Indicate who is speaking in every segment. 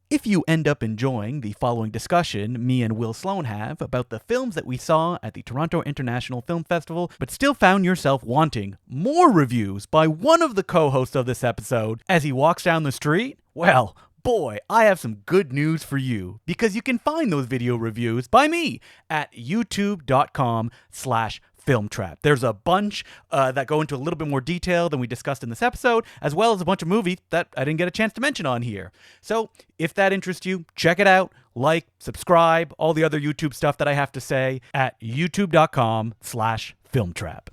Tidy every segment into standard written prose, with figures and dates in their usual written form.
Speaker 1: If you end up enjoying the following discussion me and Will Sloan have about the films that we saw at the Toronto International Film Festival, but still found yourself wanting more reviews by one of the co-hosts of this episode as he walks down the street, well, boy, I have some good news for you, because you can find those video reviews by me at youtube.com/filmtrap. There's a bunch that go into a little bit more detail than we discussed in this episode, as well as a bunch of movies that I didn't get a chance to mention on here. So if that interests you, check it out, like, subscribe, all the other YouTube stuff that I have to say at youtube.com/filmtrap.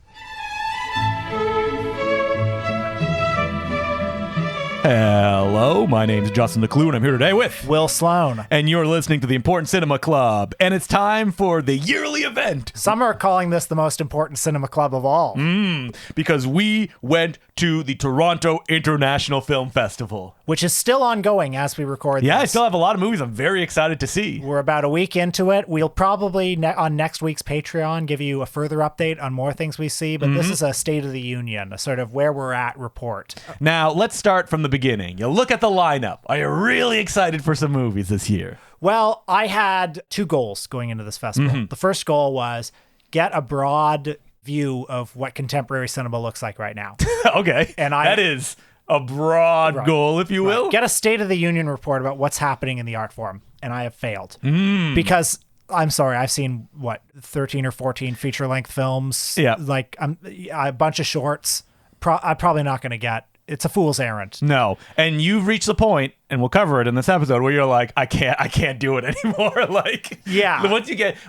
Speaker 1: Hello, my name's Justin DeClue, and I'm here today with
Speaker 2: Will Sloan.
Speaker 1: And you're listening to the Important Cinema Club, and it's time for the yearly event.
Speaker 2: Some are calling this the most important cinema club of all.
Speaker 1: Because we went to the Toronto International Film Festival.
Speaker 2: Which is still ongoing as we record
Speaker 1: Yeah, I
Speaker 2: this.
Speaker 1: still have a lot of movies I'm very excited to see.
Speaker 2: We're about a week into it. We'll probably, on next week's Patreon, give you a further update on more things we see, but this is a State of the Union, a sort of where we're at report.
Speaker 1: Now, let's start from the beginning. You look at the lineup. Are you really excited for some movies this year?
Speaker 2: Well, I had two goals going into this festival. The first goal was get a broad view of what contemporary cinema looks like right now.
Speaker 1: Okay.
Speaker 2: And
Speaker 1: that is a broad goal, if you will.
Speaker 2: Get a State of the Union report about what's happening in the art form. And I have failed. Because, I'm sorry, I've seen, 13 or 14 feature-length films.
Speaker 1: Yeah.
Speaker 2: Like, a bunch of shorts. I'm probably not going to get. It's a fool's errand.
Speaker 1: No. And you've reached the point, and we'll cover it in this episode, where you're like, I can't do it anymore. Like,
Speaker 2: yeah.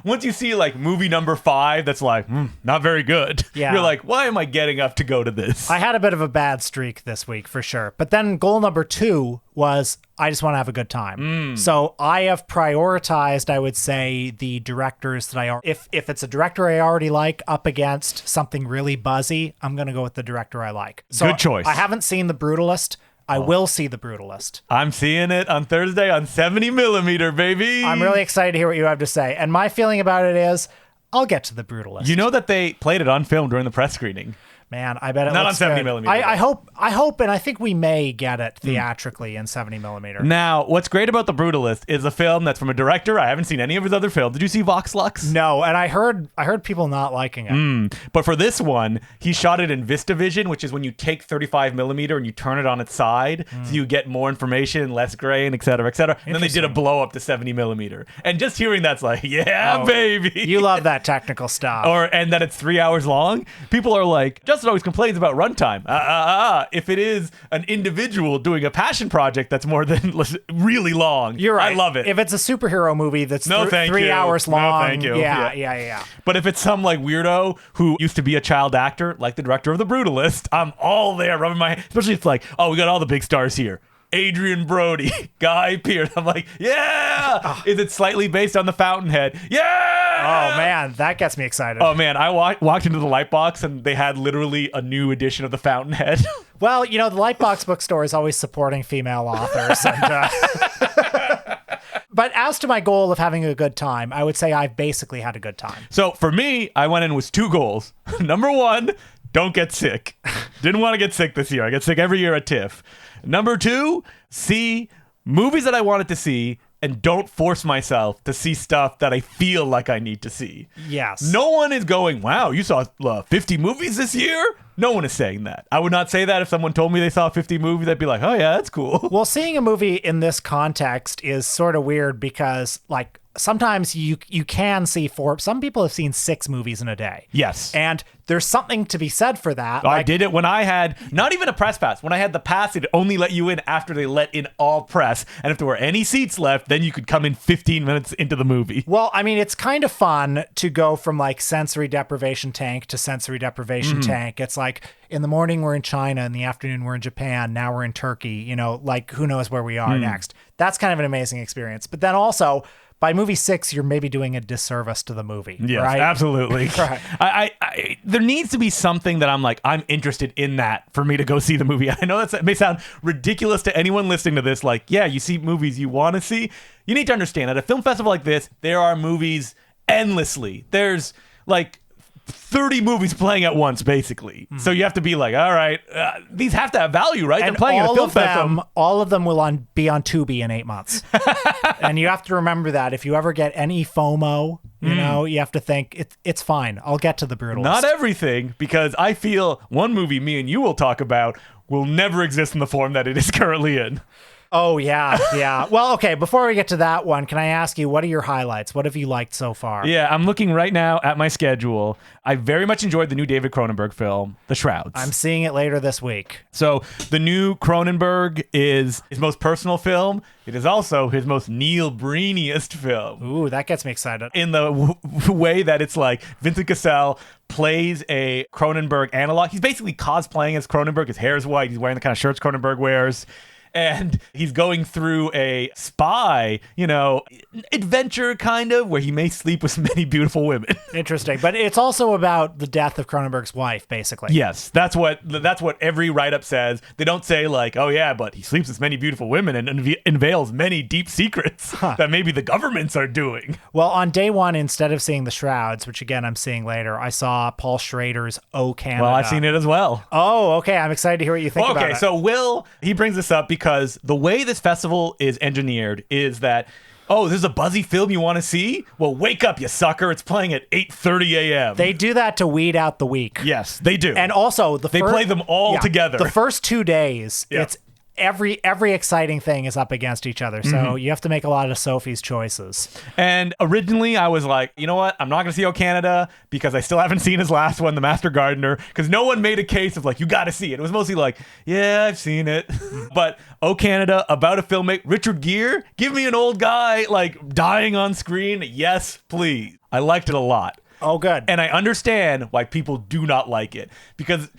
Speaker 1: Once you see like movie number 5 that's like, not very good.
Speaker 2: Yeah.
Speaker 1: You're like, why am I getting up to go to this?
Speaker 2: I had a bit of a bad streak this week for sure. But then goal number 2 was I just want to have a good time. So I have prioritized, I would say, the directors that if it's a director I already like up against something really buzzy, I'm going to go with the director I like. So
Speaker 1: Good choice.
Speaker 2: I haven't seen The Brutalist. I will see The Brutalist.
Speaker 1: I'm seeing it on Thursday on 70mm, baby.
Speaker 2: I'm really excited to hear what you have to say. And my feeling about it is I'll get to The Brutalist.
Speaker 1: You know that they played it on film during the press screening.
Speaker 2: Man, I bet it
Speaker 1: Not
Speaker 2: looks
Speaker 1: on
Speaker 2: good.
Speaker 1: 70mm.
Speaker 2: I hope, and I think we may get it theatrically in 70mm.
Speaker 1: Now, what's great about The Brutalist is a film that's from a director. I haven't seen any of his other films. Did you see Vox Lux?
Speaker 2: No, and I heard people not liking it.
Speaker 1: But for this one, he shot it in VistaVision, which is when you take 35mm and you turn it on its side, so you get more information, less grain, et cetera, et cetera. And then they did a blow up to 70mm. And just hearing that's like, baby.
Speaker 2: You love that technical stuff.
Speaker 1: And that it's 3 hours long. People are like, Justin always complains about runtime. If it is an individual doing a passion project that's more than really long,
Speaker 2: You're right.
Speaker 1: I love it.
Speaker 2: If it's a superhero movie that's
Speaker 1: thank
Speaker 2: 3
Speaker 1: you.
Speaker 2: hours long,
Speaker 1: No, thank you.
Speaker 2: Yeah.
Speaker 1: But if it's some like weirdo who used to be a child actor, like the director of The Brutalist, I'm all there rubbing my hand. Especially if it's like, oh, we got all the big stars here. Adrian Brody, Guy Pearce. I'm like, yeah. Is it slightly based on The Fountainhead? Yeah.
Speaker 2: Oh man, that gets me excited.
Speaker 1: Oh man, I walked into the Lightbox and they had literally a new edition of The Fountainhead.
Speaker 2: Well, the Lightbox bookstore is always supporting female authors. And, but as to my goal of having a good time, I would say I've basically had a good time.
Speaker 1: So for me, I went in with 2 goals. Number 1, don't get sick. Didn't want to get sick this year. I get sick every year at TIFF. Number 2, see movies that I wanted to see and don't force myself to see stuff that I feel like I need to see.
Speaker 2: Yes.
Speaker 1: No one is going, wow, you saw 50 movies this year? No one is saying that. I would not say that if someone told me they saw 50 movies. I'd be like, oh yeah, that's cool.
Speaker 2: Well, seeing a movie in this context is sort of weird because, like, sometimes you can see some people have seen 6 movies in a day.
Speaker 1: Yes.
Speaker 2: And there's something to be said for that.
Speaker 1: I did it when I had not even a press pass. When I had the pass, it only let you in after they let in all press. And if there were any seats left, then you could come in 15 minutes into the movie.
Speaker 2: Well, I mean, it's kind of fun to go from like sensory deprivation tank to sensory deprivation tank. It's like in the morning we're in China, in the afternoon we're in Japan, now we're in Turkey, like who knows where we are next. That's kind of an amazing experience. But then also, by movie 6, you're maybe doing a disservice to the movie.
Speaker 1: Yes,
Speaker 2: right?
Speaker 1: absolutely.
Speaker 2: Right.
Speaker 1: I there needs to be something that I'm like, I'm interested in that for me to go see the movie. I know it may sound ridiculous to anyone listening to this. Like, yeah, you see movies you want to see. You need to understand at a film festival like this, there are movies endlessly. There's like 30 movies playing at once, basically. So you have to be like, all right, these have to have value, right?
Speaker 2: And
Speaker 1: They're playing at a film festival.
Speaker 2: all of them will be on Tubi in 8 months. And you have to remember that if you ever get any FOMO, you know, you have to think it's fine. I'll get to The Brutalist.
Speaker 1: Not everything, because I feel one movie me and you will talk about will never exist in the form that it is currently in.
Speaker 2: Oh, yeah, yeah. Well, okay, before we get to that one, can I ask you, what are your highlights? What have you liked so far?
Speaker 1: Yeah, I'm looking right now at my schedule. I very much enjoyed the new David Cronenberg film, The Shrouds.
Speaker 2: I'm seeing it later this week.
Speaker 1: So the new Cronenberg is his most personal film. It is also his most Neil Breeniest film.
Speaker 2: Ooh, that gets me excited.
Speaker 1: In the way that it's like Vincent Cassel plays a Cronenberg analog. He's basically cosplaying as Cronenberg. His hair is white. He's wearing the kind of shirts Cronenberg wears. And he's going through a spy, adventure kind of, where he may sleep with many beautiful women.
Speaker 2: Interesting. But it's also about the death of Cronenberg's wife, basically.
Speaker 1: Yes, that's what every write-up says. They don't say like, oh yeah, but he sleeps with many beautiful women and unveils many deep secrets that maybe the governments are doing.
Speaker 2: Well, on day one, instead of seeing The Shrouds, which again I'm seeing later, I saw Paul Schrader's Oh Canada.
Speaker 1: Well, I've seen it as well.
Speaker 2: Oh, okay. I'm excited to hear what you think about it.
Speaker 1: Okay, so Will, he brings this up because the way this festival is engineered is that, oh, this is a buzzy film you want to see? Well, wake up, you sucker. It's playing at 8:30 a.m.
Speaker 2: They do that to weed out the weak.
Speaker 1: Yes, they do.
Speaker 2: And also,
Speaker 1: they play them all together.
Speaker 2: The first 2 days, it's every exciting thing is up against each other. So you have to make a lot of Sophie's choices.
Speaker 1: And originally I was like, you know what? I'm not going to see O Canada because I still haven't seen his last one, The Master Gardener, because no one made a case of like, you got to see it. It was mostly like, yeah, I've seen it. But O Canada, about a filmmaker, Richard Gere, give me an old guy like dying on screen. Yes, please. I liked it a lot.
Speaker 2: Oh, good.
Speaker 1: And I understand why people do not like it, because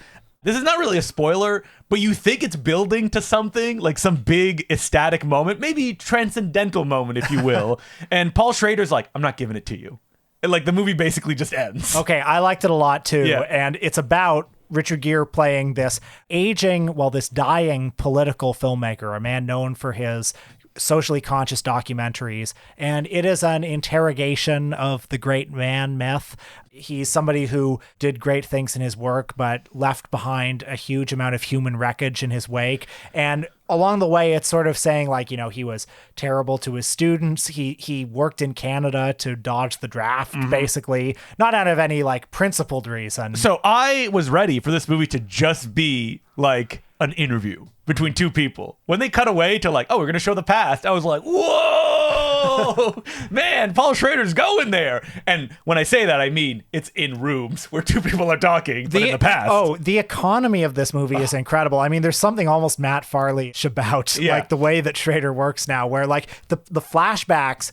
Speaker 1: this is not really a spoiler, but you think it's building to something, like some big ecstatic moment, maybe transcendental moment, if you will. And Paul Schrader's like, I'm not giving it to you. And like the movie basically just ends.
Speaker 2: Okay, I liked it a lot too.
Speaker 1: Yeah.
Speaker 2: And it's about Richard Gere playing this this dying political filmmaker, a man known for his socially conscious documentaries, and it is an interrogation of the great man myth. He's somebody who did great things in his work, but left behind a huge amount of human wreckage in his wake. And along the way, it's sort of saying like, he was terrible to his students. He worked in Canada to dodge the draft, basically, not out of any like principled reason.
Speaker 1: So I was ready for this movie to just be like an interview between two people. When they cut away to like, oh, we're going to show the past, I was like, whoa, man, Paul Schrader's going there. And when I say that, I mean it's in rooms where two people are talking, but in the past.
Speaker 2: Oh, the economy of this movie is incredible. I mean, there's something almost Matt Farley-ish about like the way that Schrader works now, where like the flashbacks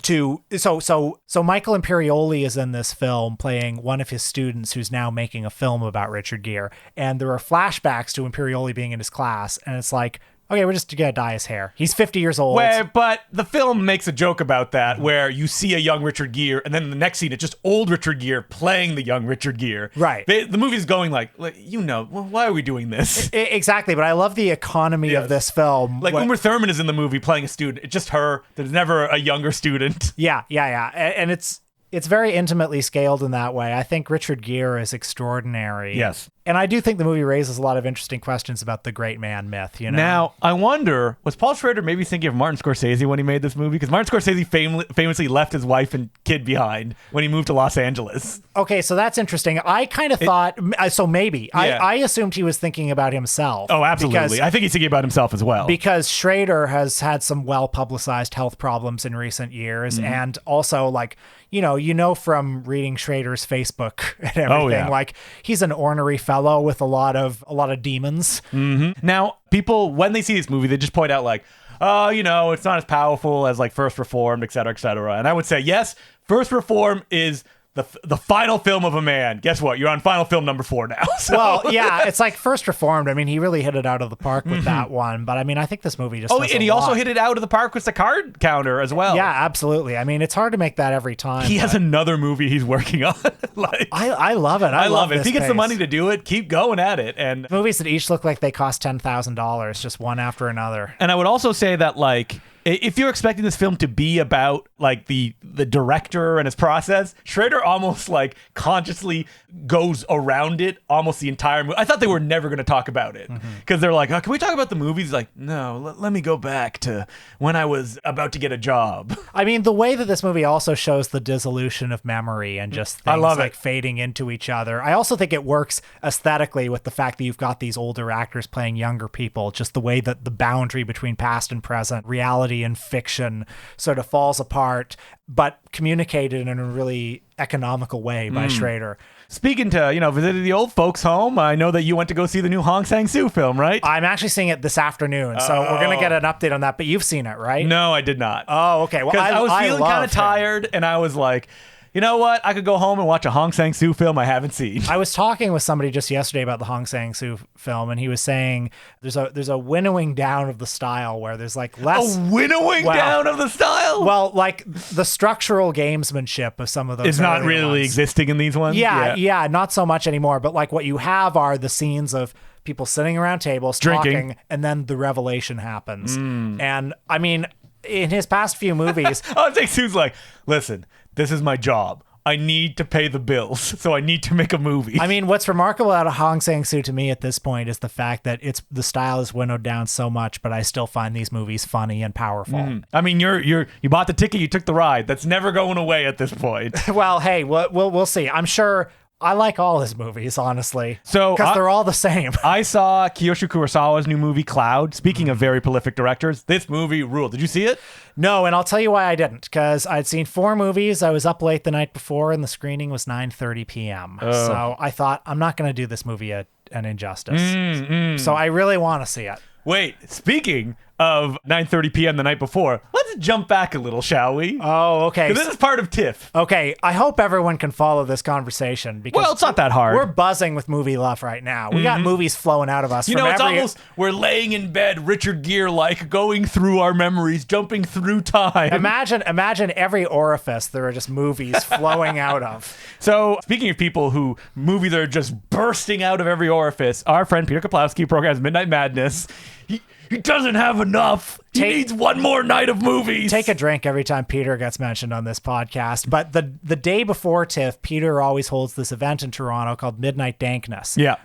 Speaker 2: to so Michael Imperioli is in this film playing one of his students who's now making a film about Richard Gere, and there are flashbacks to Imperioli being in his class, and it's like, okay, we're just gonna dye his hair. He's 50 years old.
Speaker 1: But the film makes a joke about that, where you see a young Richard Gere, and then in the next scene, it's just old Richard Gere playing the young Richard Gere.
Speaker 2: Right.
Speaker 1: The movie's going like, why are we doing this?
Speaker 2: Exactly, but I love the economy of this film.
Speaker 1: Like Uma Thurman is in the movie playing a student. It's just her. There's never a younger student.
Speaker 2: Yeah. And it's very intimately scaled in that way. I think Richard Gere is extraordinary.
Speaker 1: Yes.
Speaker 2: And I do think the movie raises a lot of interesting questions about the great man myth,
Speaker 1: Now, I wonder, was Paul Schrader maybe thinking of Martin Scorsese when he made this movie? Because Martin Scorsese famously left his wife and kid behind when he moved to Los Angeles.
Speaker 2: Okay, so that's interesting. I kind of thought, so maybe. Yeah. I assumed he was thinking about himself.
Speaker 1: Oh, absolutely. I think he's thinking about himself as well.
Speaker 2: Because Schrader has had some well-publicized health problems in recent years. And also, like, from reading Schrader's Facebook and everything, like he's an ornery fellow with a lot of demons.
Speaker 1: Now, people, when they see this movie, they just point out like, oh, it's not as powerful as like First Reformed, et cetera, et cetera. And I would say, yes, First Reformed is the final film of a man. Guess what? You're on final film number 4 now. So.
Speaker 2: Well, yeah, it's like First Reformed. I mean, he really hit it out of the park with that one. But I mean, I think this movie just does
Speaker 1: and he also hit it out of the park with the card counter as well.
Speaker 2: Yeah, absolutely. I mean, it's hard to make that every time.
Speaker 1: He has another movie he's working on.
Speaker 2: I love it. I love it.
Speaker 1: If he gets the money to do it, keep going at it. And
Speaker 2: movies that each look like they cost $10,000, just one after another.
Speaker 1: And I would also say that, like, if you're expecting this film to be about like the director and his process, Schrader almost like consciously goes around it almost the entire movie. I thought they were never going to talk about it because they're like, oh, can we talk about the movies? Like, no, let me go back to when I was about to get a job.
Speaker 2: I mean, the way that this movie also shows the dissolution of memory and just things like fading into each other. I also think it works aesthetically with the fact that you've got these older actors playing younger people, just the way that the boundary between past and present, reality and fiction sort of falls apart, but communicated in a really economical way by Schrader.
Speaker 1: Speaking to, visiting the old folks' home, I know that you went to go see the new Hong Sang-soo film, right?
Speaker 2: I'm actually seeing it this afternoon, so we're going to get an update on that, but you've seen it, right?
Speaker 1: No, I did not.
Speaker 2: Oh, okay. Well,
Speaker 1: I was feeling kind of tired, and I was like, you know what? I could go home and watch a Hong Sang-soo film I haven't seen.
Speaker 2: I was talking with somebody just yesterday about the Hong Sang-soo film, and he was saying there's a winnowing down of the style where there's like less...
Speaker 1: A winnowing down of the style?
Speaker 2: Well, like the structural gamesmanship of some of those
Speaker 1: is not really existing in these ones?
Speaker 2: Yeah, not so much anymore. But like what you have are the scenes of people sitting around tables,
Speaker 1: drinking,
Speaker 2: talking, and then the revelation happens. And I mean, in his past few movies...
Speaker 1: Hong Sang-soo's like, listen... This is my job. I need to pay the bills, so I need to make a movie.
Speaker 2: I mean, what's remarkable out of Hong Sang-soo to me at this point is the fact that the style is winnowed down so much, but I still find these movies funny and powerful.
Speaker 1: I mean, you bought the ticket, you took the ride. That's never going away at this point.
Speaker 2: Well, hey, we'll see. I'm sure. I like all his movies, honestly,
Speaker 1: because
Speaker 2: they're all the same.
Speaker 1: I saw Kiyoshi Kurosawa's new movie, Cloud. Speaking of very prolific directors, this movie ruled. Did you see it?
Speaker 2: No, and I'll tell you why I didn't, because I'd seen 4 movies. I was up late the night before, and the screening was 9:30 p.m. So I thought, I'm not going to do this movie an injustice. So I really want to see it.
Speaker 1: Wait, speaking of 9:30 p.m. the night before, let's jump back a little, shall we?
Speaker 2: Oh, okay.
Speaker 1: This is part of TIFF.
Speaker 2: Okay, I hope everyone can follow this conversation because
Speaker 1: well, it's not that hard.
Speaker 2: We're buzzing with movie love right now. We got movies flowing out of us.
Speaker 1: It's almost we're laying in bed, Richard Gere-like, going through our memories, jumping through time.
Speaker 2: Imagine every orifice there are just movies flowing out of.
Speaker 1: So, speaking of people who movies are just bursting out of every orifice, our friend Peter Kaplowski programs Midnight Madness. He doesn't have enough. He needs one more night of movies.
Speaker 2: Take a drink every time Peter gets mentioned on this podcast. But the day before TIFF, Peter always holds this event in Toronto called Midnight Dankness.
Speaker 1: Yeah,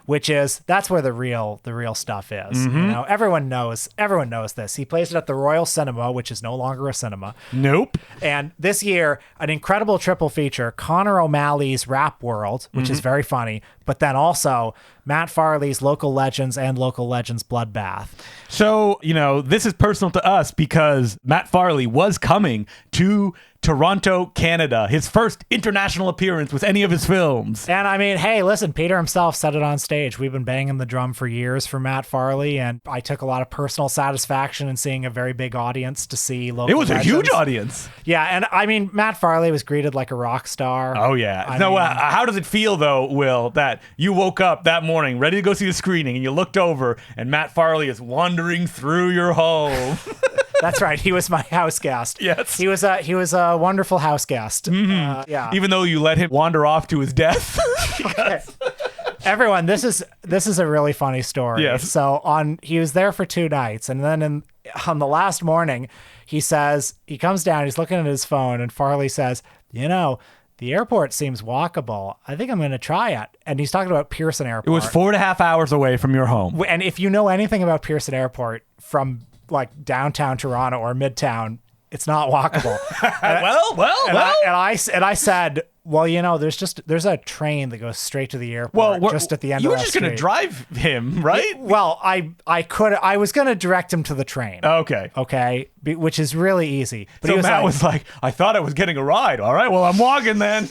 Speaker 2: that's where the real stuff is. Everyone knows this. He plays it at the Royal Cinema, which is no longer a cinema.
Speaker 1: Nope.
Speaker 2: And this year, an incredible triple feature: Connor O'Malley's Rap World, which is very funny, but then also Matt Farley's Local Legends and Local Legends Bloodbath.
Speaker 1: So, this is personal to us because Matt Farley was coming to Toronto, Canada. His first international appearance with any of his films.
Speaker 2: And I mean, hey, listen, Peter himself said it on stage. We've been banging the drum for years for Matt Farley, and I took a lot of personal satisfaction in seeing a very big audience to see Local Legends.
Speaker 1: It was a huge audience.
Speaker 2: Yeah, and I mean, Matt Farley was greeted like a rock star.
Speaker 1: Oh, yeah. How does it feel, though, Will, that you woke up that morning ready to go see the screening, and you looked over, and Matt Farley is wandering through your home?
Speaker 2: That's right. He was my house guest.
Speaker 1: Yes.
Speaker 2: He was a wonderful house guest. Yeah.
Speaker 1: Even though you let him wander off to his death.
Speaker 2: Okay. Everyone, this is a really funny story.
Speaker 1: Yes.
Speaker 2: So he was there for 2 nights, and then on the last morning, he comes down, he's looking at his phone, and Farley says, the airport seems walkable. I think I'm going to try it. And he's talking about Pearson Airport.
Speaker 1: It was 4.5 hours away from your home.
Speaker 2: And if you know anything about Pearson Airport from like downtown Toronto or Midtown, it's not walkable. And I said, well, there's a train that goes straight to the airport just at the end of that
Speaker 1: You were just going to drive him, right?
Speaker 2: Well, I was going to direct him to the train.
Speaker 1: Okay,
Speaker 2: which is really easy. But
Speaker 1: so Matt was like, I thought I was getting a ride. All right, well, I'm walking then.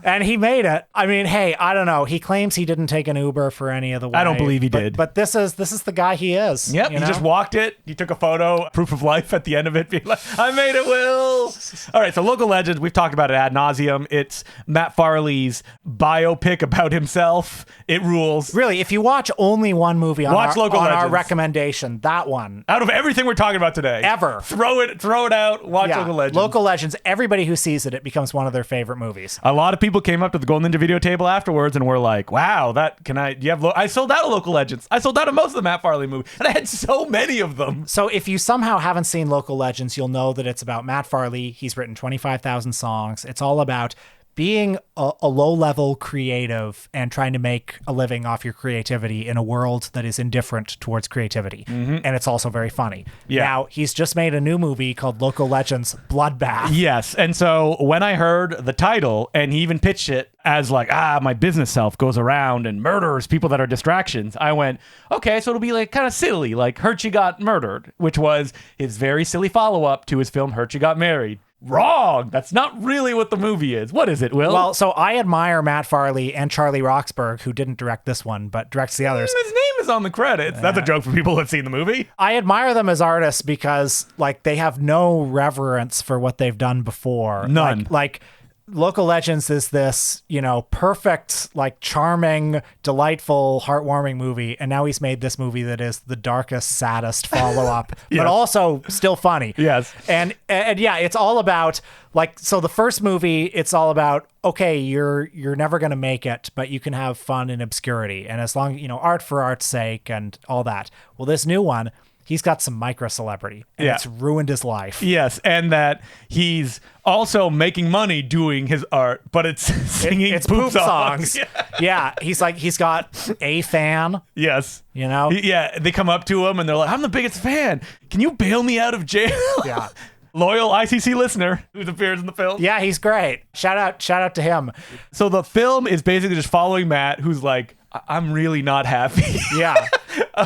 Speaker 2: And he made it. I mean, hey, I don't know. He claims he didn't take an Uber for any of the way.
Speaker 1: I don't believe he did.
Speaker 2: But this is the guy he is.
Speaker 1: Yep, he just walked it. He took a photo, proof of life at the end of it, being like, I made it, Will. All right, so Local Legends, we've talked about it ad nauseum. It's Matt Farley's biopic about himself. It rules.
Speaker 2: Really, if you watch only one movie on our recommendation, that one.
Speaker 1: Out of everything we're talking about today.
Speaker 2: Ever.
Speaker 1: Throw it out, watch Local Legends.
Speaker 2: Local Legends, everybody who sees it, it becomes one of their favorite movies.
Speaker 1: A lot of people people came up to the Golden Ninja video table afterwards and were like, wow, I sold out of Local Legends. I sold out of most of the Matt Farley movies. And I had so many of them.
Speaker 2: So if you somehow haven't seen Local Legends, you'll know that it's about Matt Farley. He's written 25,000 songs. It's all about being a low-level creative and trying to make a living off your creativity in a world that is indifferent towards creativity. And it's also very funny.
Speaker 1: Yeah.
Speaker 2: Now, he's just made a new movie called Local Legends Bloodbath.
Speaker 1: Yes. And so when I heard the title, and he even pitched it as like, my business self goes around and murders people that are distractions, I went, okay, so it'll be like kind of silly, like Hurt You Got Murdered, which was his very silly follow-up to his film Hurt You Got Married. Wrong. That's not really what the movie is. What is it, Will?
Speaker 2: Well, so I admire Matt Farley and Charlie Roxburgh, who didn't direct this one, but directs the others.
Speaker 1: His name is on the credits. That's a joke for people who've seen the movie.
Speaker 2: I admire them as artists because, like, they have no reverence for what they've done before.
Speaker 1: None.
Speaker 2: Like Local Legends is this, perfect, like, charming, delightful, heartwarming movie, and now he's made this movie that is the darkest, saddest follow-up, but also still funny.
Speaker 1: Yes.
Speaker 2: And yeah, it's all about, like, so the first movie, it's all about, okay, you're never going to make it, but you can have fun in obscurity, and as long, art for art's sake and all that. Well, this new one, he's got some micro celebrity, and it's ruined his life.
Speaker 1: Yes, and that he's also making money doing his art, but it's singing
Speaker 2: it's poop songs.
Speaker 1: Yeah.
Speaker 2: Yeah, he's got a fan.
Speaker 1: Yes.
Speaker 2: Yeah,
Speaker 1: they come up to him and they're like, I'm the biggest fan. Can you bail me out of jail?
Speaker 2: Yeah.
Speaker 1: Loyal ICC listener who appears in the film.
Speaker 2: Yeah, he's great. Shout out to him.
Speaker 1: So the film is basically just following Matt, who's like, I'm really not happy.
Speaker 2: Yeah.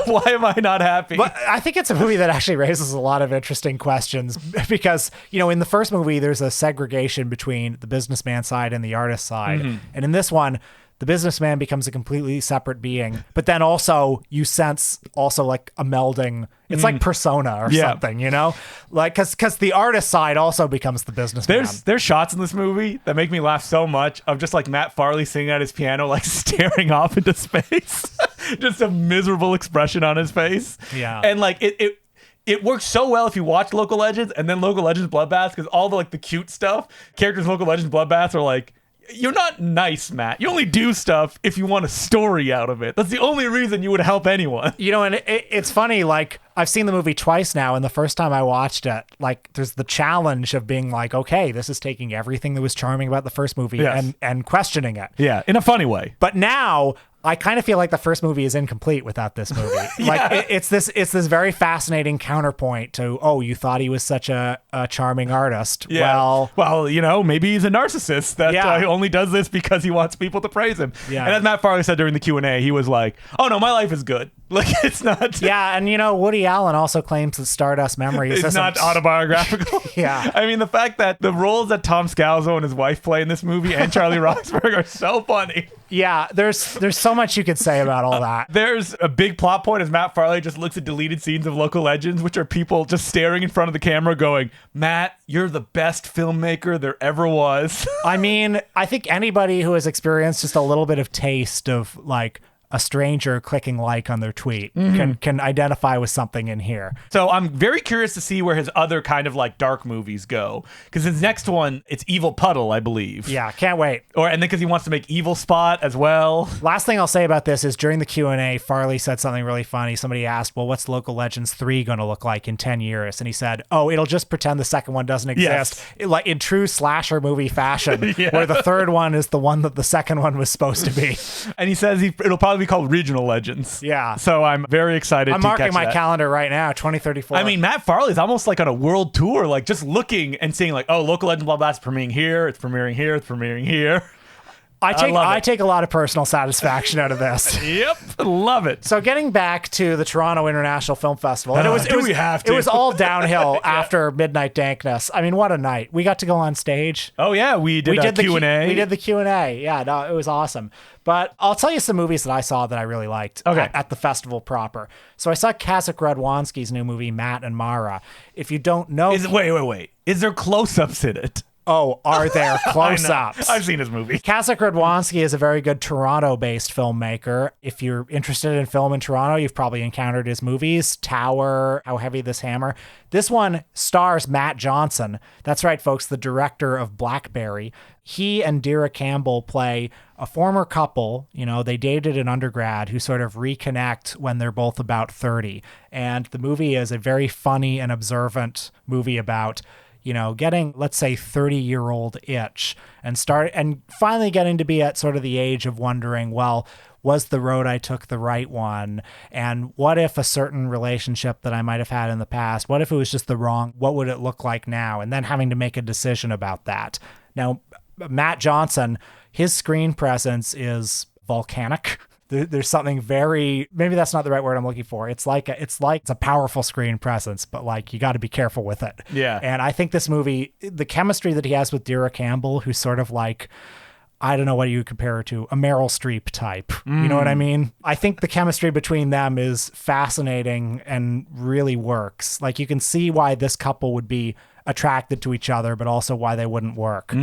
Speaker 1: Why am I not happy?
Speaker 2: But I think it's a movie that actually raises a lot of interesting questions because, in the first movie, there's a segregation between the businessman side and the artist side. And in this one, the businessman becomes a completely separate being, but then also you sense also like a melding. It's like Persona or something, like because the artist side also becomes the businessman.
Speaker 1: There's shots in this movie that make me laugh so much of just like Matt Farley singing at his piano, like staring off into space, just a miserable expression on his face.
Speaker 2: Yeah,
Speaker 1: and like it works so well if you watch Local Legends and then Local Legends Bloodbath, because all the like the cute stuff characters in Local Legends Bloodbath are like, you're not nice, Matt. You only do stuff if you want a story out of it. That's the only reason you would help anyone.
Speaker 2: And it's funny, like, I've seen the movie twice now, and the first time I watched it, like, there's the challenge of being like, okay, this is taking everything that was charming about the first movie and questioning it.
Speaker 1: Yeah, in a funny way.
Speaker 2: But now I kind of feel like the first movie is incomplete without this movie. Like it's this very fascinating counterpoint to, oh, you thought he was such a charming artist.
Speaker 1: Yeah. Well, maybe he's a narcissist that only does this because he wants people to praise him.
Speaker 2: Yeah.
Speaker 1: And as Matt Farley said during the Q&A, he was like, oh no, my life is good. Like, it's not.
Speaker 2: Yeah, and Woody Allen also claims that Stardust Memories
Speaker 1: is not autobiographical.
Speaker 2: Yeah.
Speaker 1: I mean, the fact that the roles that Tom Scalzo and his wife play in this movie and Charlie Roxburgh are so funny.
Speaker 2: Yeah, there's so much you could say about all that.
Speaker 1: There's a big plot point as Matt Farley just looks at deleted scenes of Local Legends, which are people just staring in front of the camera going, Matt, you're the best filmmaker there ever was.
Speaker 2: I mean, I think anybody who has experienced just a little bit of taste of like a stranger clicking like on their tweet can identify with something in here.
Speaker 1: So I'm very curious to see where his other kind of like dark movies go, because his next one, it's Evil Puddle, I believe.
Speaker 2: Yeah, can't wait.
Speaker 1: And then because he wants to make Evil Spot as well.
Speaker 2: Last thing I'll say about this is during the Q&A, Farley said something really funny. Somebody asked, well, what's Local Legends 3 going to look like in 10 years? And he said, oh, it'll just pretend the second one doesn't exist.
Speaker 1: Yes.
Speaker 2: Like in true slasher movie fashion, where the third one is the one that the second one was supposed to be.
Speaker 1: And he says it'll probably be called Regional Legends.
Speaker 2: Yeah.
Speaker 1: So I'm very excited
Speaker 2: I'm
Speaker 1: to
Speaker 2: marking
Speaker 1: catch
Speaker 2: my
Speaker 1: that.
Speaker 2: calendar right now, 2034.
Speaker 1: I mean, Matt Farley's almost like on a world tour, like just looking and seeing like, oh, Local Legends blah blah, it's premiering here, it's premiering here, it's premiering here.
Speaker 2: I take a lot of personal satisfaction out of this.
Speaker 1: Yep, love it.
Speaker 2: So getting back to the Toronto International Film Festival, and it was all downhill after Midnight Dankness. I mean, what a night! We got to go on stage.
Speaker 1: Oh yeah, we did the Q&A.
Speaker 2: We did the Q&A. Yeah, no, it was awesome. But I'll tell you some movies that I saw that I really liked at the festival proper. So I saw Kazak Radwanski's new movie, Matt and Mara. If you don't know...
Speaker 1: Wait. Is there close-ups in it?
Speaker 2: Oh, are there close-ups?
Speaker 1: I've seen his movie.
Speaker 2: Kasich Radwanski is a very good Toronto-based filmmaker. If you're interested in film in Toronto, you've probably encountered his movies, Tower, How Heavy This Hammer. This one stars Matt Johnson. That's right, folks, the director of Blackberry. He and Dira Campbell play a former couple, they dated in undergrad, who sort of reconnect when they're both about 30. And the movie is a very funny and observant movie about getting, let's say, 30-year-old itch and finally getting to be at sort of the age of wondering, well, was the road I took the right one? And what if a certain relationship that I might have had in the past, what if it was just the wrong, what would it look like now? And then having to make a decision about that. Now, Matt Johnson, his screen presence is volcanic. There's something maybe that's not the right word I'm looking for. It's a powerful screen presence, but like you got to be careful with it.
Speaker 1: Yeah.
Speaker 2: And I think this movie, the chemistry that he has with Dira Campbell, who's sort of like, I don't know what you compare her to, a Meryl Streep type. You know what I mean? I think the chemistry between them is fascinating and really works. Like you can see why this couple would be attracted to each other, but also why they wouldn't work.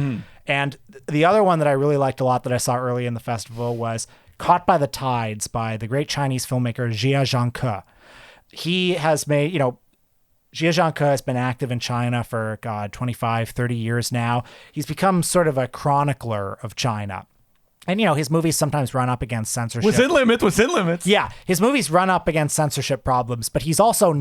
Speaker 2: And the other one that I really liked a lot that I saw early in the festival was Caught by the Tides by the great Chinese filmmaker Jia Zhangke. He has made, Jia Zhangke has been active in China for, 25, 30 years now. He's become sort of a chronicler of China. And, his movies sometimes run up against censorship.
Speaker 1: Within limits.
Speaker 2: Yeah, his movies run up against censorship problems, but he's also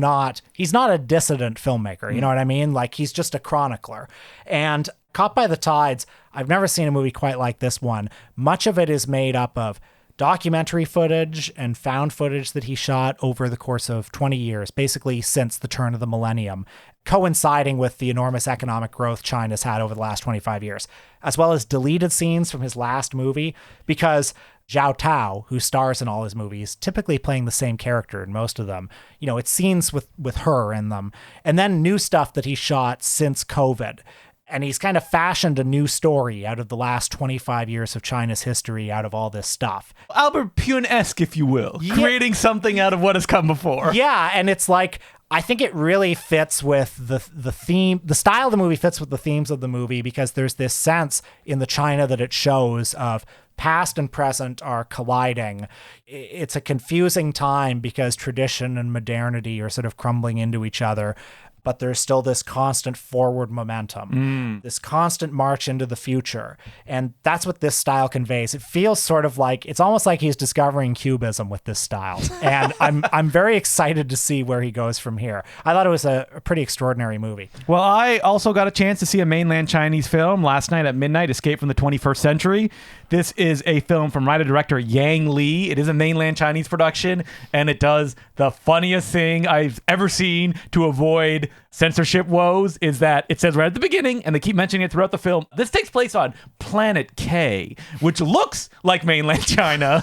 Speaker 2: he's not a dissident filmmaker. You know what I mean? Like, he's just a chronicler. And Caught by the Tides, I've never seen a movie quite like this one. Much of it is made up of documentary footage and found footage that he shot over the course of 20 years, basically since the turn of the millennium, coinciding with the enormous economic growth China's had over the last 25 years, as well as deleted scenes from his last movie, because Zhao Tao, who stars in all his movies, typically playing the same character in most of them, it's scenes with her in them, and then new stuff that he shot since COVID. And he's kind of fashioned a new story out of the last 25 years of China's history out of all this stuff.
Speaker 1: Albert Pune-esque, if you will. Yeah. Creating something out of what has come before.
Speaker 2: Yeah, and it's like, I think it really fits with the theme. The style of the movie fits with the themes of the movie because there's this sense in the China that it shows of past and present are colliding. It's a confusing time because tradition and modernity are sort of crumbling into each other. But there's still this constant forward momentum, this constant march into the future. And that's what this style conveys. It feels sort of like, it's almost like he's discovering Cubism with this style. And I'm very excited to see where he goes from here. I thought it was a pretty extraordinary movie.
Speaker 1: Well, I also got a chance to see a mainland Chinese film last night at midnight, Escape from the 21st Century. This is a film from writer-director Yang Li. It is a mainland Chinese production, and it does the funniest thing I've ever seen to avoid censorship woes, is that it says right at the beginning, and they keep mentioning it throughout the film, this takes place on Planet K, which looks like mainland China.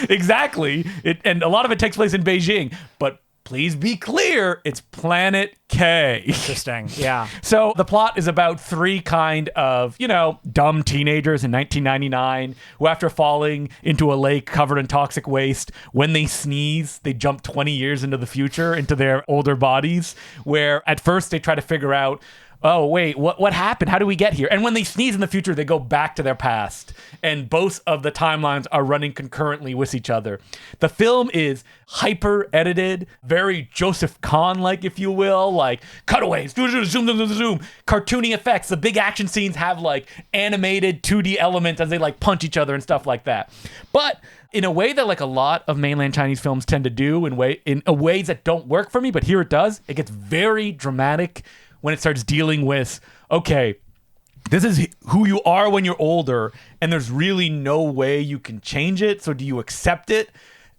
Speaker 1: Exactly. And a lot of it takes place in Beijing, but please be clear, it's Planet K.
Speaker 2: Interesting. Yeah.
Speaker 1: So the plot is about three kind of, dumb teenagers in 1999 who, after falling into a lake covered in toxic waste, when they sneeze, they jump 20 years into the future, into their older bodies, where at first they try to figure out, oh, wait, what happened? How do we get here? And when they sneeze in the future, they go back to their past. And both of the timelines are running concurrently with each other. The film is hyper-edited, very Joseph Kahn-like, if you will, like cutaways, zoom, cartoony effects. The big action scenes have like animated 2D elements as they like punch each other and stuff like that. But in a way that like a lot of mainland Chinese films tend to do, in ways that don't work for me, but here it does, it gets very dramatic when it starts dealing with, okay, this is who you are when you're older, and there's really no way you can change it. So do you accept it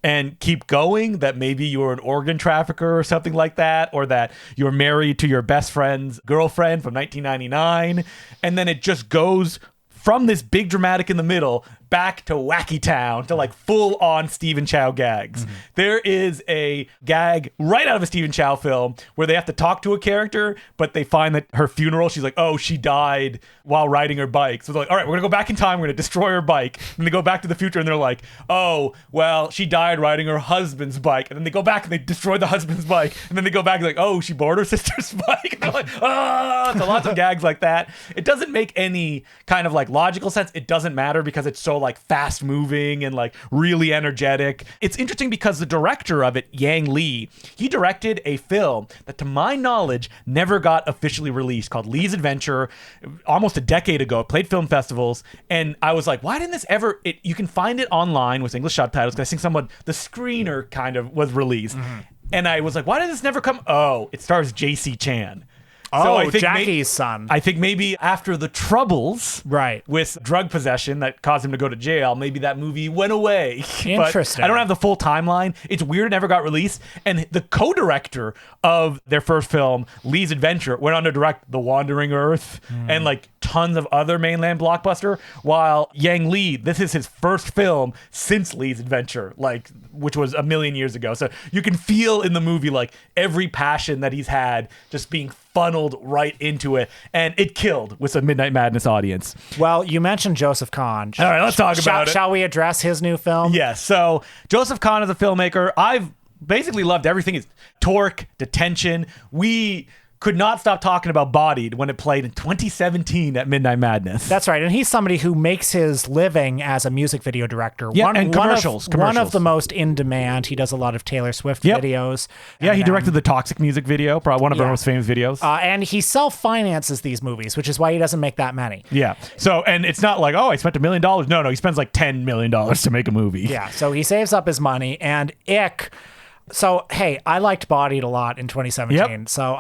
Speaker 1: and keep going, that maybe you're an organ trafficker or something like that, or that you're married to your best friend's girlfriend from 1999, and then it just goes from this big dramatic in the middle back to Wacky Town to like full on Stephen Chow gags. There is a gag right out of a Stephen Chow film where they have to talk to a character, but they find that her funeral, she's like, oh, she died while riding her bike. So they're like, all right, we're gonna go back in time, we're gonna destroy her bike. And they go back to the future and they're like, oh, well, she died riding her husband's bike. And then they go back and they destroy the husband's bike. And then they go back and like, oh, she bored her sister's bike. And they're like, oh, so lots of gags like that. It doesn't make any kind of like logical sense. It doesn't matter because it's so like fast moving and like really energetic. It's interesting because the director of it, Yang Lee, he directed a film that to my knowledge never got officially released called Lee's Adventure almost a decade ago. It played film festivals. And I was like, why didn't this ever, you can find it online with English subtitles because I think the screener kind of was released. And I was like, why did this never come? Oh, it stars J.C. Chan.
Speaker 2: Oh, I think Jackie's son.
Speaker 1: I think maybe after the troubles
Speaker 2: right.
Speaker 1: with drug possession that caused him to go to jail, maybe that movie went away.
Speaker 2: Interesting.
Speaker 1: But I don't have the full timeline. It's weird it never got released. And the co-director of their first film, Lee's Adventure, went on to direct The Wandering Earth and like tons of other mainland blockbuster, while Yang Lee, this is his first film since Lee's Adventure, like, which was a million years ago. So you can feel in the movie like every passion that he's had just being funneled right into it, and it killed with a Midnight Madness audience.
Speaker 2: Well, you mentioned Joseph Kahn.
Speaker 1: All right, let's talk about it.
Speaker 2: Shall we address his new film?
Speaker 1: Yes. So Joseph Kahn is a filmmaker. I've basically loved everything. It's Torque, Detention. We could not stop talking about Bodied when it played in 2017 at Midnight Madness.
Speaker 2: That's right. And he's somebody who makes his living as a music video director.
Speaker 1: Yeah, and commercials.
Speaker 2: One of the most in demand. He does a lot of Taylor Swift videos.
Speaker 1: Yeah, he directed the Toxic music video, probably one of our most famous videos.
Speaker 2: And he self-finances these movies, which is why he doesn't make that many.
Speaker 1: Yeah. So, and it's not like, oh, I spent $1 million. No, he spends like $10 million to make a movie.
Speaker 2: Yeah, so he saves up his money. And Ick... So, hey, I liked Bodied a lot in 2017.
Speaker 1: Yep.
Speaker 2: So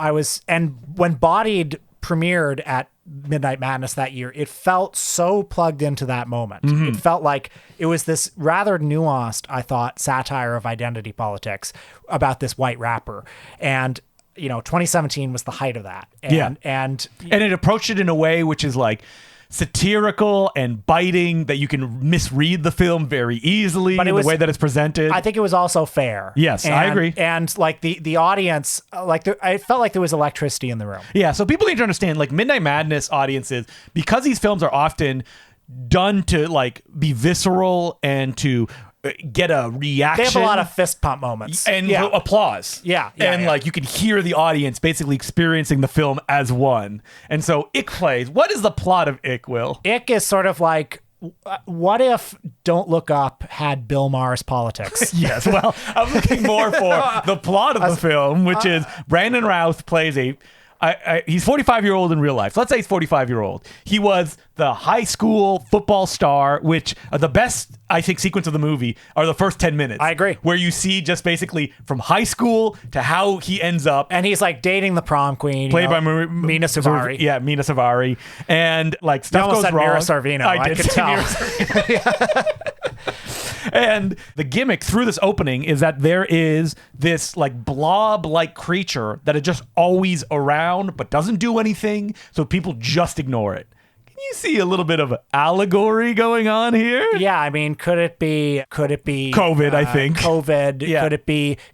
Speaker 2: and when Bodied premiered at Midnight Madness that year, it felt so plugged into that moment. It felt like it was this rather nuanced, I thought, satire of identity politics about this white rapper. And, 2017 was the height of that. And
Speaker 1: it approached it in a way which is like satirical and biting, that you can misread the film very easily in the way that it's presented.
Speaker 2: I think it was also fair.
Speaker 1: Yes, I agree.
Speaker 2: And like the audience, I felt like there was electricity in the room.
Speaker 1: Yeah, so people need to understand, like, Midnight Madness audiences, because these films are often done to like be visceral and to get a reaction.
Speaker 2: They have a lot of fist pump moments
Speaker 1: and applause.
Speaker 2: And
Speaker 1: like you can hear the audience basically experiencing the film as one. And so Ick plays. What is the plot of Ick, Will?
Speaker 2: Ick is sort of like, what if Don't Look Up had Bill Maher's politics?
Speaker 1: Yes. Well, I'm looking more for the plot of the film, which is Brandon Routh plays he's 45-year-old in real life. So let's say he's 45-year-old. He was the high school football star, which the best, I think, sequence of the movie are the first 10 minutes.
Speaker 2: I agree.
Speaker 1: Where you see just basically from high school to how he ends up.
Speaker 2: And he's like dating the prom queen.
Speaker 1: Played by
Speaker 2: Mina Savari.
Speaker 1: Yeah, Mina Savari. And like stuff goes wrong.
Speaker 2: Mira Sorvino. I could tell.
Speaker 1: And the gimmick through this opening is that there is this like blob-like creature that is just always around but doesn't do anything, so people just ignore it. Can you see a little bit of allegory going on here?
Speaker 2: Yeah, I mean, could it be
Speaker 1: COVID, I think.
Speaker 2: COVID. Yeah.